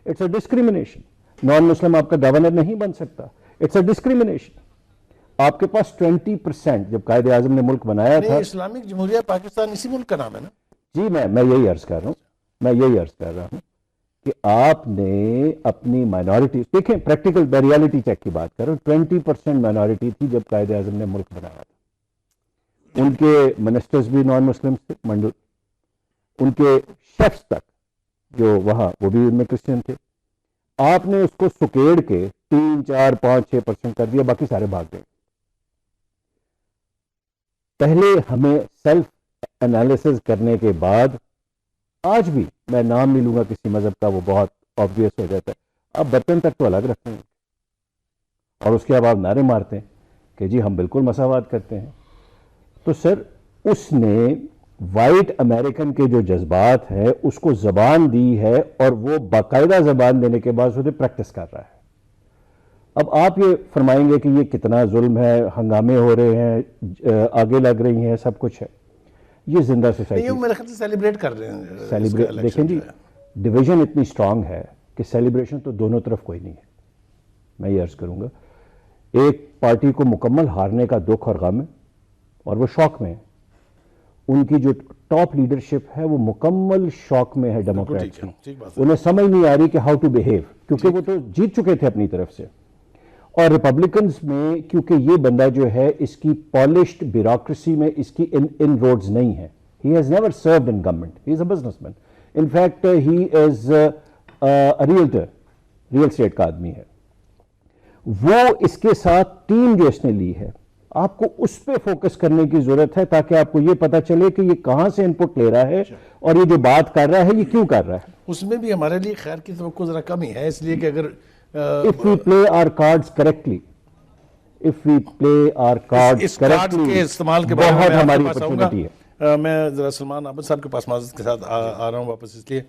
اٹس اے ڈسکریمنیشن۔ نان مسلم آپ کا گورنر نہیں بن سکتا، اٹس اے ڈسکریمنیشن۔ آپ کے پاس 20% جب قائد اعظم نے ملک بنایا تھا، اسلامک جمہوریہ پاکستان اسی ملک کا نام ہے نا جی میں یہی عرض کر رہا ہوں کہ آپ نے اپنی مائنورٹی دیکھیں، پریکٹیکل ریالٹی چیک کی بات کرو، 20% مائنورٹی تھی جب قائد اعظم نے ملک بنایا تھا، ان کے منسٹرز بھی نان مسلم تھے، ان کے شیفز تک جو وہاں وہ بھی ان میں کرسچن تھے. آپ نے اس کو سکیڑ کے 3, 4, 5, 6% کر دیا, باقی سارے بھاگ گئے. پہلے ہمیں سیلف انالیسز کرنے کے بعد, آج بھی میں نام نہیں لوں گا کسی مذہب کا, وہ بہت آبویس ہو جاتا ہے, آپ برتن تک تو الگ رکھتے ہیں اور اس کے بعد آپ نعرے مارتے ہیں کہ جی ہم بالکل مساوات کرتے ہیں. تو سر اس نے وائٹ امریکن کے جو جذبات ہیں اس کو زبان دی ہے, اور وہ باقاعدہ زبان دینے کے بعد اسے پریکٹس کر رہا ہے. اب آپ یہ فرمائیں گے کہ یہ کتنا ظلم ہے, ہنگامے ہو رہے ہیں, آگے لگ رہی ہیں, سب کچھ ہے. یہ زندہ سوسائٹی میرے خیال سے سیلیبریٹ کر رہے ہیں. دیکھیں جی, ڈویژن اتنی اسٹرانگ ہے کہ سیلیبریشن تو دونوں طرف کوئی نہیں ہے. میں یہ عرض کروں گا, ایک پارٹی کو مکمل ہارنے کا دکھ اور غم ہے, اور وہ شوق میں ہے. ان کی جو ٹاپ لیڈرشپ ہے وہ مکمل شوق میں ہے ڈیموکریٹس کی. انہیں سمجھ نہیں آ رہی کہ ہاؤ ٹو بیہیو, کیونکہ وہ تو جیت چکے تھے اپنی طرف سے. اور ریپبلکنز میں کیونکہ یہ بندہ جو ہے اس کی پالشڈ بیوروکریسی میں اس کی ان روڈز نہیں ہے. He has never served in government, he is a businessman. In fact he is realtor, real estate کا آدمی ہے. وہ اس کے ساتھ ٹیم جو اس نے لی ہے, آپ کو اس پہ فوکس کرنے کی ضرورت ہے تاکہ آپ کو یہ پتا چلے کہ یہ کہاں سے انپٹ لے رہا ہے اور یہ جو بات کر رہا ہے یہ کیوں کر رہا ہے. اس میں بھی ہمارے لیے خیر کی توقع ذرا کم ہی ہے, اس لیے کہ اگر if we play our cards correctly, if we play our cards correctly, کے استعمال کے بارے میں بہت ہماری پاس آؤں اپرچونٹی گا. ہے. میں ذرا سلمان عابد صاحب کے پاس معذرت کے ساتھ آ رہا ہوں واپس, اس لیے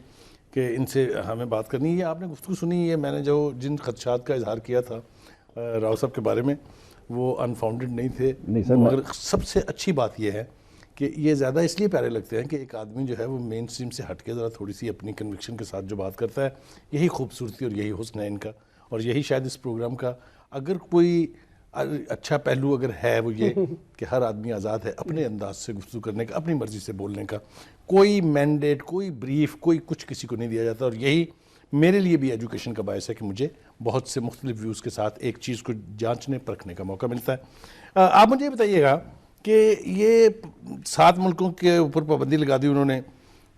کہ ان سے ہمیں بات کرنی ہے. آپ نے گفتگو سنی ہے, میں نے جو جن خدشات کا اظہار کیا تھا راؤ صاحب کے بارے میں وہ انفاؤنڈڈ نہیں تھے, مگر سب سے اچھی بات یہ ہے کہ یہ زیادہ اس لیے پیارے لگتے ہیں کہ ایک آدمی جو ہے وہ مین اسٹریم سے ہٹ کے ذرا تھوڑی سی اپنی کنوکشن کے ساتھ جو بات کرتا ہے, یہی خوبصورتی اور یہی حسن ہے ان کا. اور یہی شاید اس پروگرام کا اگر کوئی اچھا پہلو اگر ہے وہ یہ کہ ہر آدمی آزاد ہے اپنے انداز سے گفتگو کرنے کا, اپنی مرضی سے بولنے کا, کوئی مینڈیٹ, کوئی بریف, کوئی کچھ کسی کو نہیں دیا جاتا. اور یہی میرے لیے بھی ایجوکیشن کا باعث ہے کہ مجھے بہت سے مختلف ویوز کے ساتھ ایک چیز کو جانچنے پرکھنے کا موقع ملتا ہے. آپ مجھے یہ بتائیے گا کہ یہ 7 ملکوں کے اوپر پابندی لگا دی انہوں نے.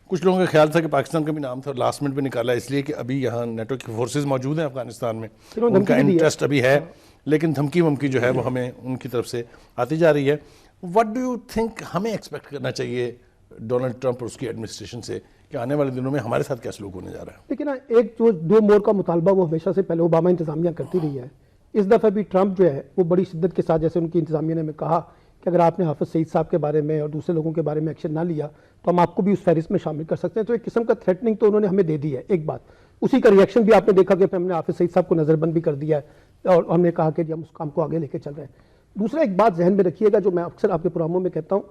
کچھ لوگوں کا خیال تھا کہ پاکستان کا بھی نام تھا اور لاسٹ منٹ پہ نکالا اس لیے کہ ابھی یہاں نیٹو کی فورسز موجود ہیں افغانستان میں, ان کا انٹرسٹ ابھی ہے, لیکن دھمکی ومکی جو ہے وہ ہمیں ان کی طرف سے آتی جا رہی ہے. وٹ ڈو یو تھنک ہمیں ایکسپیکٹ کرنا چاہیے ڈونلڈ ٹرمپ اور اس کی ایڈمنسٹریشن سے کہ آنے والے دنوں میں ہمارے ساتھ کیا سلوک ہونے جا رہا ہے؟ لیکن ایک جو 2 مور کا مطالبہ وہ ہمیشہ سے پہلے اوباما انتظامیہ کرتی رہی ہے. اس دفعہ بھی ٹرمپ جو ہے وہ بڑی شدت کے ساتھ, جیسے ان کی انتظامیہ نے ہمیں کہا کہ اگر آپ نے حافظ سعید صاحب کے بارے میں اور دوسرے لوگوں کے بارے میں ایکشن نہ لیا تو ہم آپ کو بھی اس فہرست میں شامل کر سکتے ہیں. تو ایک قسم کا تھریٹننگ تو انہوں نے ہمیں دے دی ہے. ایک بات, اسی کا ریئیکشن بھی آپ نے دیکھا کہ ہم نے حافظ سعید صاحب کو نظر بند بھی کر دیا ہے اور ہم نے کہا کہ ہم اس کام کو آگے لے کے چل رہے ہیں. دوسرا ایک بات ذہن میں رکھیے گا جو میں اکثر آپ کے پروگراموں میں کہتا ہوں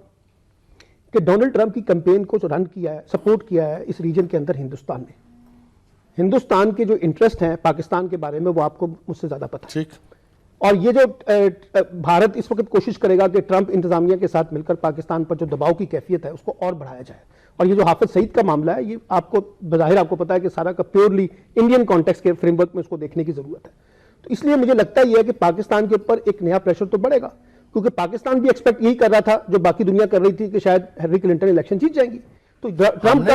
کہ ڈونلڈ ٹرمپ کی کمپین کو جو رن کیا ہے, سپورٹ کیا ہے اس ریجن کے اندر ہندوستان نے. ہندوستان کے جو انٹرسٹ ہیں پاکستان کے بارے میں وہ آپ کو مجھ سے زیادہ پتہ ہے. اور یہ جو بھارت اس وقت کوشش کرے گا کہ ٹرمپ انتظامیہ کے ساتھ مل کر پاکستان پر جو دباؤ کی کیفیت ہے اس کو اور بڑھایا جائے. اور یہ جو حافظ سعید کا معاملہ ہے یہ آپ کو بظاہر آپ کو پتا ہے کہ سارا کا پیورلی انڈین کانٹیکسٹ کے فریم ورک میں اس کو دیکھنے کی ضرورت ہے. تو اس لیے مجھے لگتا یہ ہے کہ پاکستان کے اوپر ایک نیا پریشر تو بڑھے گا, کیونکہ پاکستان بھی ایکسپیکٹ یہی کر رہا تھا جو باقی دنیا کر رہی تھی کہ شاید ہیلری کلنٹن الیکشن جیت جائیں گی. تو ٹرمپ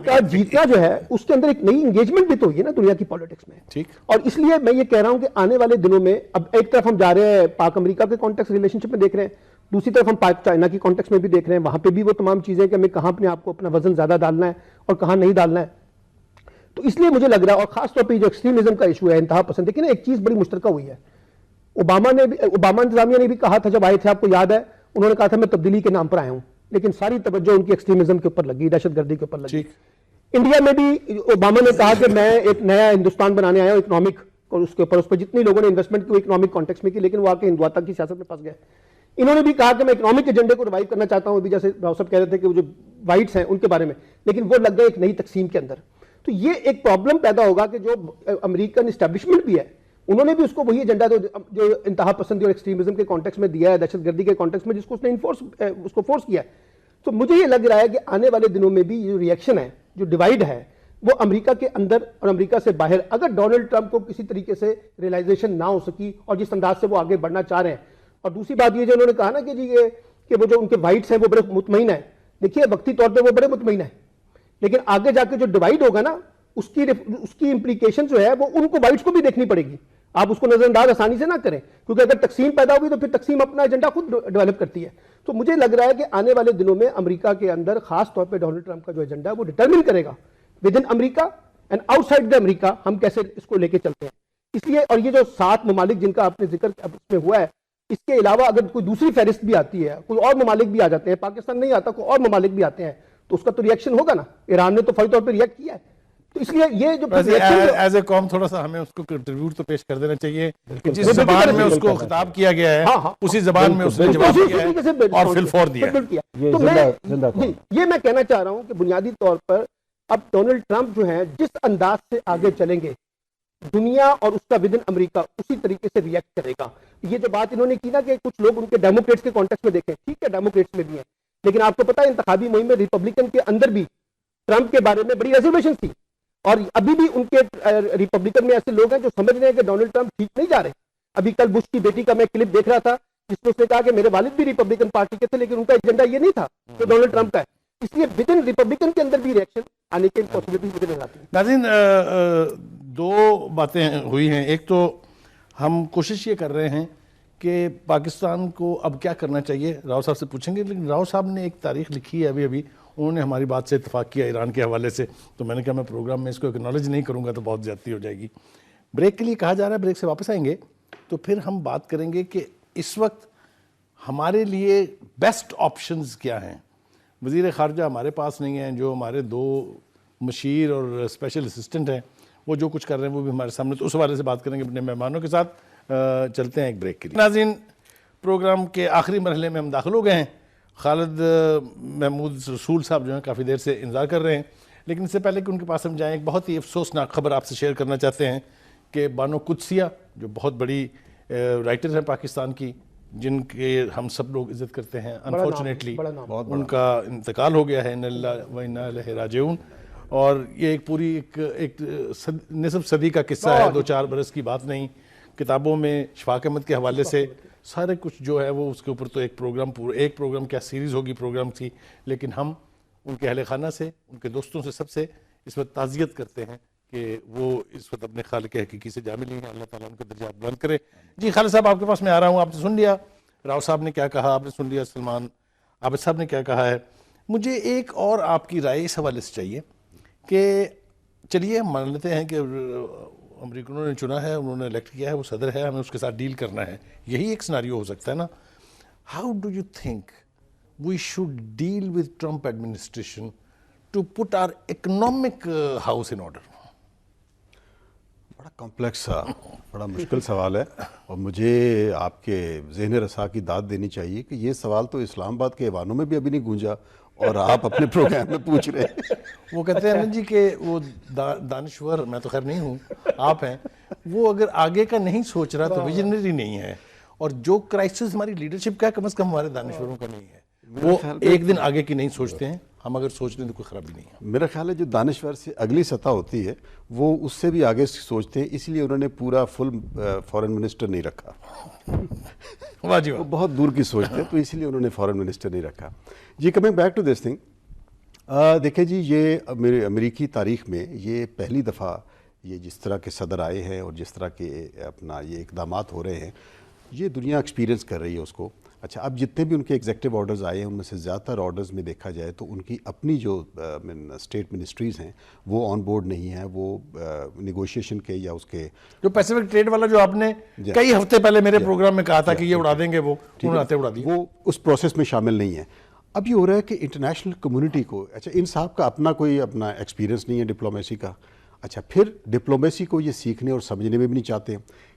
کا جیتنا جو ہے اس کے اندر ایک نئی انگیجمنٹ بھی تو ہوئی ہے نا دنیا کی پالیٹکس میں. اور اس لیے میں یہ کہہ رہا ہوں کہ آنے والے دنوں میں اب ایک طرف ہم جا رہے ہیں پاک امریکہ کے کانٹیکس ریلیشن شپ میں دیکھ رہے ہیں, دوسری طرف ہم پاک چائنا کی کانٹیکس میں بھی دیکھ رہے ہیں. وہاں پہ بھی وہ تمام چیزیں کہ ہمیں کہاں اپنے آپ کو اپنا وزن زیادہ ڈالنا ہے اور کہاں نہیں ڈالنا ہے. تو اس لیے مجھے لگ رہا ہے, اور خاص طور پہ جو ایکسٹریمزم کا ایشو ہے, انتہا پسند, لیکن ایک چیز بڑی مشترکہ ہوئی ہے. اوباما انتظامیہ نے بھی کہا تھا جب آئے تھے, آپ کو یاد ہے, انہوں نے کہا تھا میں تبدیلی کے نام پر آیا ہوں, لیکن ساری توجہ ان کی ایکسٹریمزم کے اوپر لگی, دہشت گردی کے اوپر لگی. انڈیا میں بھی اوباما نے کہا کہ میں ایک نیا ہندوستان بنانے آیا ہوں اکنامک, اور اس کے اوپر اس پر جتنی لوگوں نے انویسٹمنٹ کی وہ اکنامک کانٹیکس میں کی, لیکن وہ آ کے ہندوتا کی سیاست میں پھنس گئے. انہوں نے بھی کہا کہ میں اکنامک ایجنڈے کو ریوائیو کرنا چاہتا ہوں, ابھی جیسے راؤ صاحب کہہ رہے تھے کہ وہ جو وائٹس ہیں ان کے بارے میں, لیکن وہ لگ گئے ایک نئی تقسیم کے اندر. تو یہ ایک پرابلم پیدا ہوگا کہ جو امریکن اسٹیبلشمنٹ بھی ہے انہوں نے بھی اس کو وہی ایجنڈا جو انتہا پسندی اور ایکسٹریمزم کے کانٹیکس میں دیا ہے, دہشت گردی کے کانٹیکس میں, جس کو اس نے اس کو فورس کیا ہے. تو مجھے یہ لگ رہا ہے کہ آنے والے دنوں میں بھی جو ریئیکشن ہے, جو ڈیوائیڈ ہے, وہ امریکہ کے اندر اور امریکہ سے باہر, اگر ڈونلڈ ٹرمپ کو کسی طریقے سے ریئلائزیشن نہ ہو سکی اور جس انداز سے وہ آگے بڑھنا چاہ رہے ہیں. اور دوسری بات یہ جو انہوں نے کہا نا کہ جی کہ وہ جو ان کے وائٹس ہیں وہ بڑے مطمئن ہیں, دیکھیے وقتی طور پہ وہ بڑے مطمئن ہیں, لیکن آگے جا کے جو ڈیوائڈ ہوگا نا اس کی امپلیکیشن جو ہے وہ ان کو وائٹس کو بھی دیکھنی پڑے گی. آپ اس کو نظر انداز آسانی سے نہ کریں, کیونکہ اگر تقسیم پیدا ہوگی تو پھر تقسیم اپنا ایجنڈا خود ڈیولپ کرتی ہے. تو مجھے لگ رہا ہے کہ آنے والے دنوں میں امریکہ کے اندر خاص طور پہ ڈونلڈ ٹرمپ کا جو ایجنڈا ہے وہ ڈٹرمن کرے گا within America and outside the America ہم کیسے اس کو لے کے چلتے ہیں. اس لیے, اور یہ جو 7 ممالک جن کا آپ نے ذکر اس میں ہوا ہے, اس کے علاوہ اگر کوئی دوسری فہرست بھی آتی ہے, کوئی اور ممالک بھی آ جاتے ہیں, پاکستان نہیں آتا, کوئی اور ممالک بھی آتے ہیں, تو اس کا تو ریئیکشن ہوگا نا. ایران نے تو فوری طور پہ ریئیکٹ کیا ہے. تو اس لیے یہ جو ایز اے قوم تھوڑا سا ہمیں اس کو کنٹریبیوٹ تو پیش کر دینا چاہیے کہ جس زبان میں اس کو خطاب کیا گیا ہے اسی زبان میں اس نے جواب دیا ہے اور فل فور دیا ہے. تو یہ میں کہنا چاہ رہا ہوں کہ بنیادی طور پر اب ڈونلڈ ٹرمپ جو ہیں جس انداز سے آگے چلیں گے, دنیا اور اس کا ودن امریکہ اسی طریقے سے ریئیکٹ کرے گا. یہ جو بات انہوں نے کی نا کہ کچھ لوگ ان کے ڈیموکریٹس کے کانٹیکس میں دیکھیں, ٹھیک ہے ڈیموکریٹس میں بھی ہیں, لیکن آپ کو پتا ہے انتخابی مہم میں ریپبلکن کے اندر بھی ٹرمپ کے بارے میں بڑی ریزرویشن تھی, اور ابھی بھی ان کے ریپبلکن میں ایسے لوگ ہیں جو سمجھ رہے ہیں کہ ڈونلڈ ٹرمپ ٹھیک نہیں جا رہے. ابھی کل بش کی بیٹی کا میں کلپ دیکھ رہا تھا جس میں اس نے کہا کہ میرے والد بھی ریپبلکن پارٹی کے تھے لیکن ان کا ایجنڈا یہ نہیں تھا جو ڈونلڈ ٹرمپ کا ہے. اس لیے ود ان ریپبلکن کے اندر بھی ریئیکشن آنے کی پاسبلٹی مجھے نظر آتی ہے. ناظرین, 2 باتیں ہوئی ہیں. ایک تو ہم کوشش یہ کر رہے ہیں کہ پاکستان کو اب کیا کرنا چاہیے, راؤ صاحب سے پوچھیں گے, لیکن راؤ صاحب نے ایک تاریخ لکھی ہے ابھی انہوں نے ہماری بات سے اتفاق کیا ایران کے حوالے سے, تو میں نے کہا میں پروگرام میں اس کو اکنالج نہیں کروں گا تو بہت زیادتی ہو جائے گی. بریک کے لیے کہا جا رہا ہے, بریک سے واپس آئیں گے تو پھر ہم بات کریں گے کہ اس وقت ہمارے لیے بیسٹ آپشنز کیا ہیں. وزیر خارجہ ہمارے پاس نہیں ہیں, جو ہمارے 2 مشیر اور اسپیشل اسسٹنٹ ہیں وہ جو کچھ کر رہے ہیں وہ بھی ہمارے سامنے, تو اس حوالے سے بات کریں گے اپنے مہمانوں کے ساتھ. چلتے ہیں ایک بریک کے لیے. ناظرین, پروگرام کے آخری مرحلے میں ہم داخل ہو گئے ہیں. خالد محمود رسول صاحب جو ہیں کافی دیر سے انتظار کر رہے ہیں, لیکن اس سے پہلے کہ ان کے پاس ہم جائیں ایک بہت ہی افسوسناک خبر آپ سے شیئر کرنا چاہتے ہیں کہ بانو قدسیہ جو بہت بڑی رائٹر ہیں پاکستان کی, جن کے ہم سب لوگ عزت کرتے ہیں, انفارچونیٹلی ان کا انتقال ہو گیا ہے, انا للہ و انا الیہ راجعون. اور یہ ایک پوری ایک نصف صدی کا قصہ ہے, 2-4 برس کی بات نہیں. کتابوں میں شفاق احمد کے حوالے سے سارے کچھ جو ہے وہ اس کے اوپر تو ایک پروگرام کیا سیریز ہوگی پروگرام تھی, لیکن ہم ان کے اہل خانہ سے, ان کے دوستوں سے, سب سے اس وقت تعزیت کرتے ہیں کہ وہ اس وقت اپنے خالق حقیقی سے جا ملی ہیں. اللہ تعالیٰ ان کے درجات بلند کرے. جی خالد صاحب, آپ کے پاس میں آ رہا ہوں. آپ نے سن لیا راؤ صاحب نے کیا کہا, آپ نے سن لیا سلمان عابد صاحب نے کیا کہا ہے. مجھے ایک اور آپ کی رائے اس حوالے سے چاہیے کہ چلیے مان لیتے ہیں کہ امریکنوں نے چنا ہے, انہوں نے الیکٹ کیا ہے, وہ صدر ہے, ہمیں اس کے ساتھ ڈیل کرنا ہے, یہی ایک سناریو ہو سکتا ہے نا. How do you think we should deal with Trump administration to put our economic house in order? بڑا کمپلیکس بڑا مشکل سوال ہے, اور مجھے آپ کے ذہن رسا کی داد دینی چاہیے کہ یہ سوال تو اسلام آباد کے ایوانوں میں بھی ابھی نہیں گونجا اور آپ اپنے پروگرام میں پوچھ رہے ہیں. وہ کہتے ہیں نا جی کہ وہ دانشور, میں تو خیر نہیں ہوں, آپ ہیں, وہ اگر آگے کا نہیں سوچ رہا تو ویژنری نہیں ہے, اور جو کرائسس ہماری لیڈرشپ کا ہے کم از کم ہمارے دانشوروں کا نہیں ہے, وہ ایک دن آگے کی نہیں سوچتے ہیں. ہم اگر سوچ لیں تو کوئی خرابی نہیں ہے. میرا خیال ہے جو دانشور سے اگلی سطح ہوتی ہے وہ اس سے بھی آگے سوچتے ہیں, اس لیے انہوں نے پورا فل فورن منسٹر نہیں رکھا. واہ جی واہ, وہ بہت دور کی سوچتے ہیں, تو اس لیے انہوں نے فورن منسٹر نہیں رکھا. جی coming back to this thing, دیکھیں جی, یہ امریکی تاریخ میں یہ پہلی دفعہ یہ جس طرح کے صدر آئے ہیں اور جس طرح کے اپنا یہ اقدامات ہو رہے ہیں, یہ دنیا ایکسپیرینس کر رہی ہے اس کو. اچھا, اب جتنے بھی ان کے ایگزیکٹو آرڈرز آئے ہیں ان میں سے زیادہ تر آرڈرز میں دیکھا جائے تو ان کی اپنی جو اسٹیٹ منسٹریز ہیں وہ آن بورڈ نہیں ہیں, وہ نیگوشیشن کے یا اس کے جو پیسیفک ٹریڈ والا جو آپ نے کئی ہفتے پہلے میرے پروگرام میں کہا تھا کہ یہ اڑا دیں گے, وہ اڑا دی, وہ اس پروسیس میں شامل نہیں ہیں. اب یہ ہو رہا ہے کہ انٹرنیشنل کمیونٹی کو, اچھا ان صاحب کا اپنا ایکسپیرینس نہیں ہے ڈپلومیسی کا, اچھا پھر ڈپلومیسی کو یہ سیکھنے اور سمجھنے میں بھی نہیں چاہتے.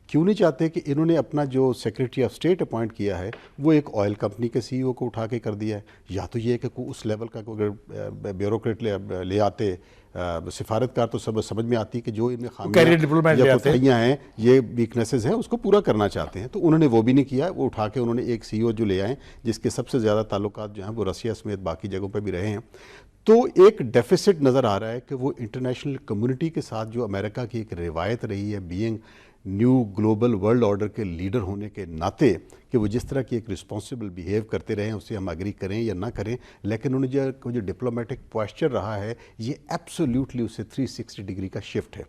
کیوں نہیں چاہتے کہ انہوں نے اپنا جو سیکریٹری آف اسٹیٹ اپوائنٹ کیا ہے وہ ایک آئل کمپنی کے سی ای او کو اٹھا کے کر دیا ہے, یا تو یہ کہ اس لیول کا اگر بیوروکریٹ لے آتے, سفارتکار تو سب سمجھ میں آتی کہ جو ان میں خامیاں یا کوتاہیاں ہیں, یہ ویکنیسز ہیں, اس کو پورا کرنا چاہتے ہیں. تو انہوں نے وہ بھی نہیں کیا, وہ اٹھا کے انہوں نے ایک سی ای او جو لے آئے جس کے سب سے زیادہ تعلقات جو ہیں وہ رشیا سمیت باقی جگہوں پہ بھی رہے ہیں. تو ایک ڈیفیسٹ نظر آ رہا ہے کہ وہ انٹرنیشنل کمیونٹی کے ساتھ جو امریکہ کی ایک روایت رہی ہے being new global world order کے لیڈر ہونے کے ناطے کہ وہ جس طرح کی ایک رسپانسبل بیہیو کرتے رہے ہیں اسے ہم اگری کریں یا نہ کریں، لیکن انہیں جو ڈپلومیٹک پوائسچر رہا ہے یہ ایبسولیوٹلی اسے 360 ڈگری کا شفٹ ہے.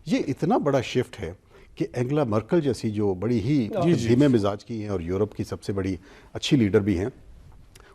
یہ اتنا بڑا شفٹ ہے کہ اینگلا مرکل جیسی جو بڑی ہی دھیمے مزاج کی ہیں اور یورپ کی سب سے بڑی اچھی لیڈر بھی ہیں،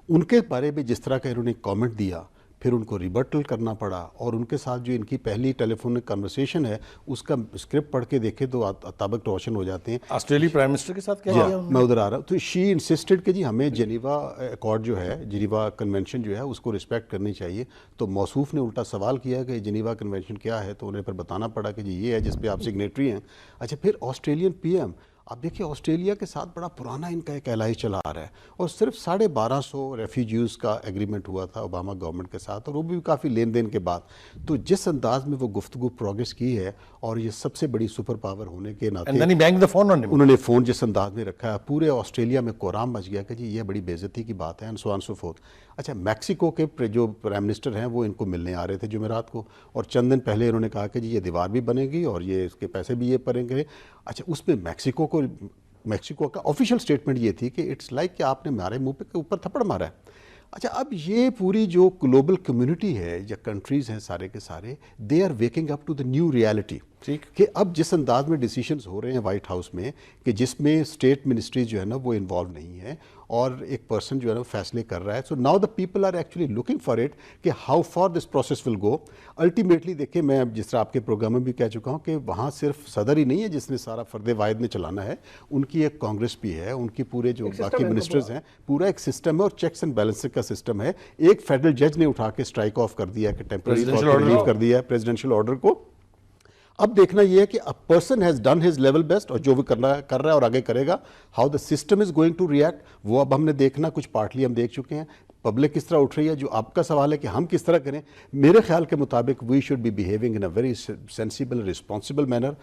ان کے بارے میں جس طرح کا انہوں نے کامنٹ دیا، پھر ان کو ریبٹل کرنا پڑا، اور ان کے ساتھ جو ان کی پہلی ٹیلی فونک کنورسیشن ہے اس کا اسکرپٹ پڑھ کے دیکھے تو طابق روشن ہو جاتے ہیں. آسٹریلی پرائم منسٹر کے ساتھ کیا جی میں ادھر آ رہا ہوں. تو شی انسسٹڈ کہ جی ہمیں جنیوا ایکارڈ جو ہے، جنیوا کنونشن جو ہے اس کو رسپیکٹ کرنی چاہیے. تو موصوف نے الٹا سوال کیا کہ جنیوا کنونشن کیا ہے، تو انہیں پھر بتانا پڑا کہ جی یہ ہے جس پہ آپ سگنیٹری ہیں. اچھا پھر آسٹریلین پی ایم، آپ دیکھیں آسٹریلیا کے ساتھ بڑا پرانا ان کا ایک الائے چلا آ رہا ہے، اور صرف 1250 ریفیوجیز کا ایگریمنٹ ہوا تھا اوباما گورنمنٹ کے ساتھ، اور وہ بھی کافی لین دین کے بعد. تو جس انداز میں وہ گفتگو پروگریس کی ہے، اور یہ سب سے بڑی سپر پاور ہونے کے ناطے انہوں نے فون جس انداز میں رکھا ہے، پورے آسٹریلیا میں کورام مچ گیا کہ جی یہ بڑی بے عزتی کی بات ہے، and so on so forth. اچھا میکسیکو کے جو پرائم منسٹر ہیں وہ ان کو ملنے آ رہے تھے جمعرات کو، اور چند دن پہلے انہوں نے کہا کہ جی یہ دیوار بھی بنے گی اور یہ اس کے پیسے بھی یہ پڑیں گے. اچھا اس میں میکسیکو کا آفیشیل سٹیٹمنٹ یہ تھی کہ اٹس لائک کہ آپ نے ہمارے منہ پہ اوپر تھپڑ مارا ہے. اچھا اب یہ پوری جو گلوبل کمیونٹی ہے یا کنٹریز ہیں سارے کے سارے، they are waking up to the new reality کہ اب جس انداز میں ڈیسیشنز ہو رہے ہیں وائٹ ہاؤس میں، کہ جس میں اسٹیٹ منسٹریز جو ہے نا وہ انوالو نہیں ہے اور ایک پرسن جو ہے نا فیصلے کر رہا ہے. So now the people are actually looking for it کہ how far this process will go. Ultimately دیکھیں، میں جس طرح آپ کے پروگرام میں بھی کہہ چکا ہوں کہ وہاں صرف صدر ہی نہیں ہے جس نے سارا فرد واحد میں چلانا ہے، ان کی ایک کانگریس بھی ہے، ان کی پورے جو باقی منسٹرز ہیں، پورا ایک سسٹم ہے اور چیکس اینڈ بیلنسنگ کا سسٹم ہے. ایک فیڈرل جج نے اٹھا کے اسٹرائک آف کر دیا کہ ٹیمپرری ریلیو کر دیا ہے پریزیڈنشیل آرڈر کو. اب دیکھنا یہ ہے کہ a person has done his level best، اور جو وہ کر رہا ہے اور آگے کرے گا، how the system is going to react وہ اب ہم نے دیکھنا. کچھ پارٹلی ہم دیکھ چکے ہیں، پبلک کس طرح اٹھ رہی ہے. جو آپ کا سوال ہے کہ ہم کس طرح کریں، میرے خیال کے مطابق we should be behaving in a very sensible responsible manner.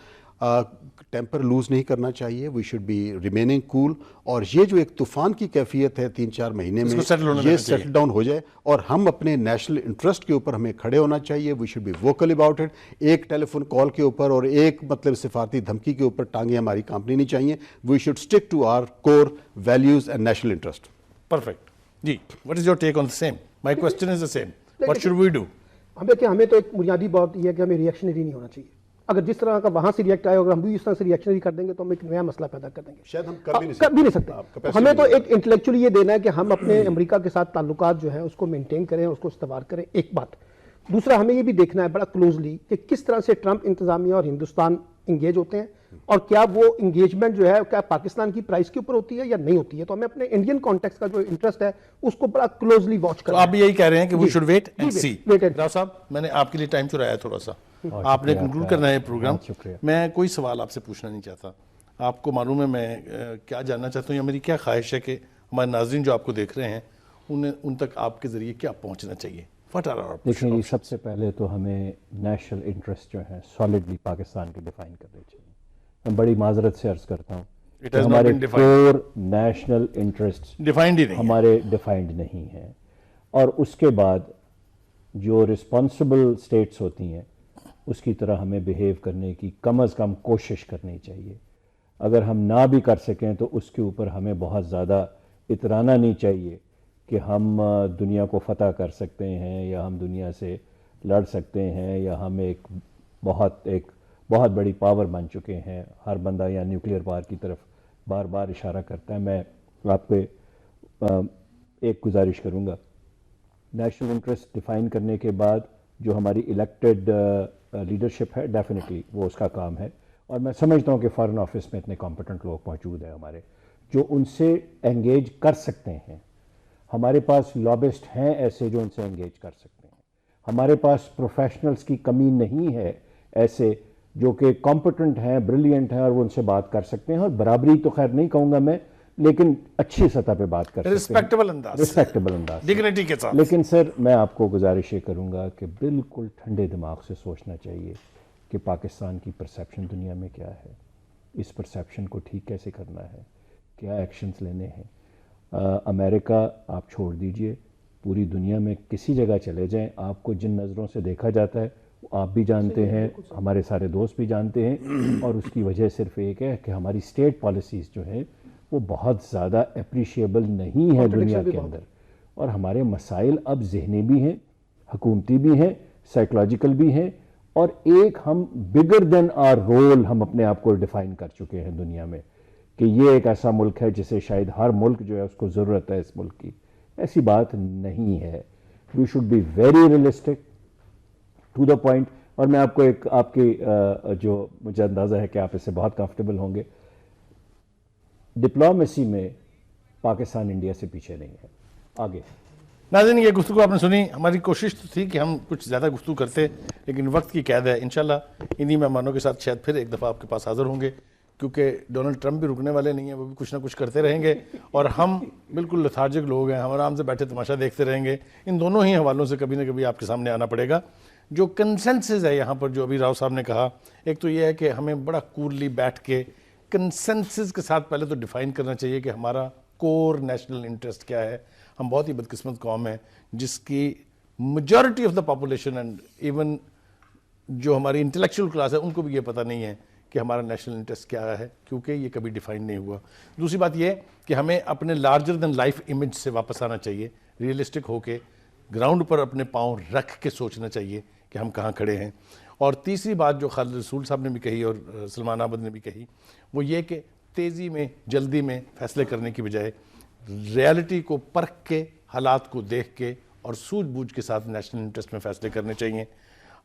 Temper lose نہیں کرنا چاہیے، we should be remaining cool, اور یہ جو ایک طوفان کی کیفیت ہے 3-4 مہینے میں یہ سیٹل ڈاؤن ہو جائے، اور ہم اپنے نیشنل انٹرسٹ کے اوپر ہمیں کھڑے ہونا چاہیے. We should be vocal about it. ایک ٹیلی فون کال کے اوپر اور ایک سفارتی دھمکی کے اوپر ٹانگیں ہماری کانپنی نہیں چاہیے. We should stick to our core values and national interest. Perfect. جی what is your take on the same? My question is the same, what should we do? ہمیں تو ایک بنیادی بات یہ ہے کہ ہمیں ریئیکشنری نہیں ہونا چاہیے. اگر جس طرح کا وہاں سے ریئیکٹ آئے، اگر ہم بھی اس طرح سے ریئیکشنری کر دیں گے تو ہم ایک نیا مسئلہ پیدا کر دیں گے. شاید ہم کر بھی نہیں سکتے. ہمیں تو ایک انٹلیکچولی یہ دینا ہے کہ ہم اپنے امریکہ کے ساتھ تعلقات جو ہیں اس کو مینٹین کریں، اس کو استوار کریں. ایک بات. دوسرا ہمیں یہ بھی دیکھنا ہے بڑا کلوزلی کہ کس طرح سے ٹرمپ انتظامیہ اور ہندوستان انگیج ہوتے ہیں، اور کیا وہ انگیجمنٹ جو ہے کیا پاکستان کی پرائز کے اوپر ہوتی ہے یا نہیں ہوتی ہے. تو ہمیں اپنے انڈین کانٹیکس کا جو انٹرسٹ ہے اس کو بڑا کلوزلی واچ کرنا. آپ بھی یہی کہہ رہے ہیں کہ وی شوڈ ویٹ اینڈ سی. راؤ صاحب میں نے آپ کے لیے ٹائم چرایا تھوڑا سا، آپ نے کنکلوڈ کرنا ہے پروگرام. میں کوئی سوال آپ سے پوچھنا نہیں چاہتا. آپ کو معلوم ہے میں کیا جاننا چاہتا ہوں، یا میری کیا خواہش ہے کہ ہمارے ناظرین جو آپ کو دیکھ رہے ہیں ان تک آپ کے ذریعے کیا پہنچنا چاہیے. دیکھیں جی، سب سے پہلے تو ہمیں نیشنل انٹرسٹ جو ہیں سالڈلی پاکستان کے ڈیفائن کرنے چاہیے. میں بڑی معذرت سے عرض کرتا ہوں کہ ہمارے کور نیشنل انٹرسٹ ہمارے ڈیفائنڈ نہیں ہیں، اور اس کے بعد جو رسپانسبل اسٹیٹس ہوتی ہیں اس کی طرح ہمیں بیہیو کرنے کی کم از کم کوشش کرنی چاہیے. اگر ہم نہ بھی کر سکیں تو اس کے اوپر ہمیں بہت زیادہ اترانا نہیں چاہیے کہ ہم دنیا کو فتح کر سکتے ہیں یا ہم دنیا سے لڑ سکتے ہیں یا ہم ایک بہت بڑی پاور بن چکے ہیں. ہر بندہ یا نیوکلیئر وار کی طرف بار بار اشارہ کرتا ہے. میں آپ کو ایک گزارش کروں گا، نیشنل انٹرسٹ ڈیفائن کرنے کے بعد جو ہماری الیکٹڈ لیڈرشپ ہے ڈیفینیٹلی وہ اس کا کام ہے، اور میں سمجھتا ہوں کہ فارن آفس میں اتنے کمپیٹنٹ لوگ موجود ہیں ہمارے جو ان سے انگیج کر سکتے ہیں. ہمارے پاس لابسٹ ہیں ایسے جو ان سے انگیج کر سکتے ہیں. ہمارے پاس پروفیشنلز کی کمی نہیں ہے ایسے جو کہ کمپیٹنٹ ہیں، بریلینٹ ہیں، اور وہ ان سے بات کر سکتے ہیں. اور برابری تو خیر نہیں کہوں گا میں، لیکن اچھی سطح پہ بات کر سکتے ہیں، رسپیکٹبل انداز، ڈگنیٹی کے ساتھ. لیکن سر میں آپ کو گزارش یہ کروں گا کہ بالکل ٹھنڈے دماغ سے سوچنا چاہیے کہ پاکستان کی پرسیپشن دنیا میں کیا ہے، اس پرسیپشن کو ٹھیک کیسے کرنا ہے، کیا ایکشنز لینے ہیں. امریکہ آپ چھوڑ دیجئے، پوری دنیا میں کسی جگہ چلے جائیں، آپ کو جن نظروں سے دیکھا جاتا ہے آپ بھی جانتے ہیں, ہمارے سارے دوست بھی جانتے ہیں, اور اس کی وجہ صرف ایک ہے کہ ہماری اسٹیٹ پالیسیز جو ہیں وہ بہت زیادہ اپریشیبل نہیں ہے دنیا کے اندر, اور ہمارے مسائل اب ذہنی بھی ہیں, حکومتی بھی ہیں, سائیکولوجیکل بھی ہیں, اور ایک ہم بگر دین آر رول ہم اپنے آپ کو ڈیفائن کر چکے ہیں دنیا میں کہ یہ ایک ایسا ملک ہے جسے شاید ہر ملک جو ہے اس کو ضرورت ہے اس ملک کی. ایسی بات نہیں ہے. We should be very realistic to the point. اور میں آپ کو ایک آپ کی جو مجھے اندازہ ہے کہ آپ اس سے بہت کمفرٹیبل ہوں گے, ڈپلومیسی میں پاکستان انڈیا سے پیچھے نہیں ہے. آگے ناظرین, یہ گفتگو آپ نے سنی. ہماری کوشش تو تھی کہ ہم کچھ زیادہ گفتگو کرتے, لیکن وقت کی قید ہے. انشاءاللہ انہی مہمانوں کے ساتھ شاید پھر ایک دفعہ آپ کے پاس حاضر ہوں گے, کیونکہ ڈونلڈ ٹرمپ بھی رکنے والے نہیں ہیں, وہ بھی کچھ نہ کچھ کرتے رہیں گے, اور ہم بالکل لتھارجک لوگ ہیں, ہم آرام سے بیٹھے تماشا دیکھتے رہیں گے. ان دونوں ہی حوالوں سے کبھی نہ کبھی آپ کے سامنے آنا پڑے گا. جو کنسنسس ہے یہاں پر, جو ابھی راؤ صاحب نے کہا, ایک تو یہ ہے کہ ہمیں بڑا کوللی بیٹھ کے کنسنسس کے ساتھ پہلے تو ڈیفائن کرنا چاہیے کہ ہمارا کور نیشنل انٹرسٹ کیا ہے. ہم بہت ہی بدقسمت قوم ہے جس کی majority of the population and even جو ہماری انٹلیکچوئل کلاس ہے ان کو بھی یہ پتہ نہیں ہے کہ ہمارا نیشنل انٹرسٹ کیا ہے, کیونکہ یہ کبھی ڈیفائن نہیں ہوا. دوسری بات یہ کہ ہمیں اپنے لارجر دین لائف امیج سے واپس آنا چاہیے, ریئلسٹک ہو کے گراؤنڈ پر اپنے پاؤں رکھ کے سوچنا چاہیے کہ ہم کہاں کھڑے ہیں. اور تیسری بات جو خالد رسول صاحب نے بھی کہی اور سلمان احمد نے بھی کہی, وہ یہ کہ تیزی میں جلدی میں فیصلے کرنے کی بجائے ریالٹی کو پرکھ کے, حالات کو دیکھ کے اور سوجھ بوجھ کے ساتھ نیشنل انٹرسٹ میں فیصلے کرنے چاہیے.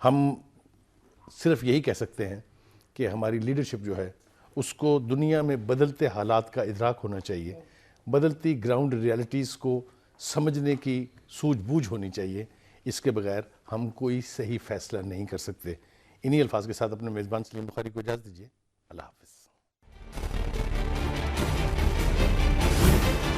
ہم صرف یہی کہہ سکتے ہیں کہ ہماری لیڈرشپ جو ہے اس کو دنیا میں بدلتے حالات کا ادراک ہونا چاہیے, بدلتی گراؤنڈ ریالٹیز کو سمجھنے کی سوجھ بوجھ ہونی چاہیے. اس کے بغیر ہم کوئی صحیح فیصلہ نہیں کر سکتے. انہی الفاظ کے ساتھ اپنے میزبان سلیم بخاری کو اجازت دیجیے. اللہ حافظ.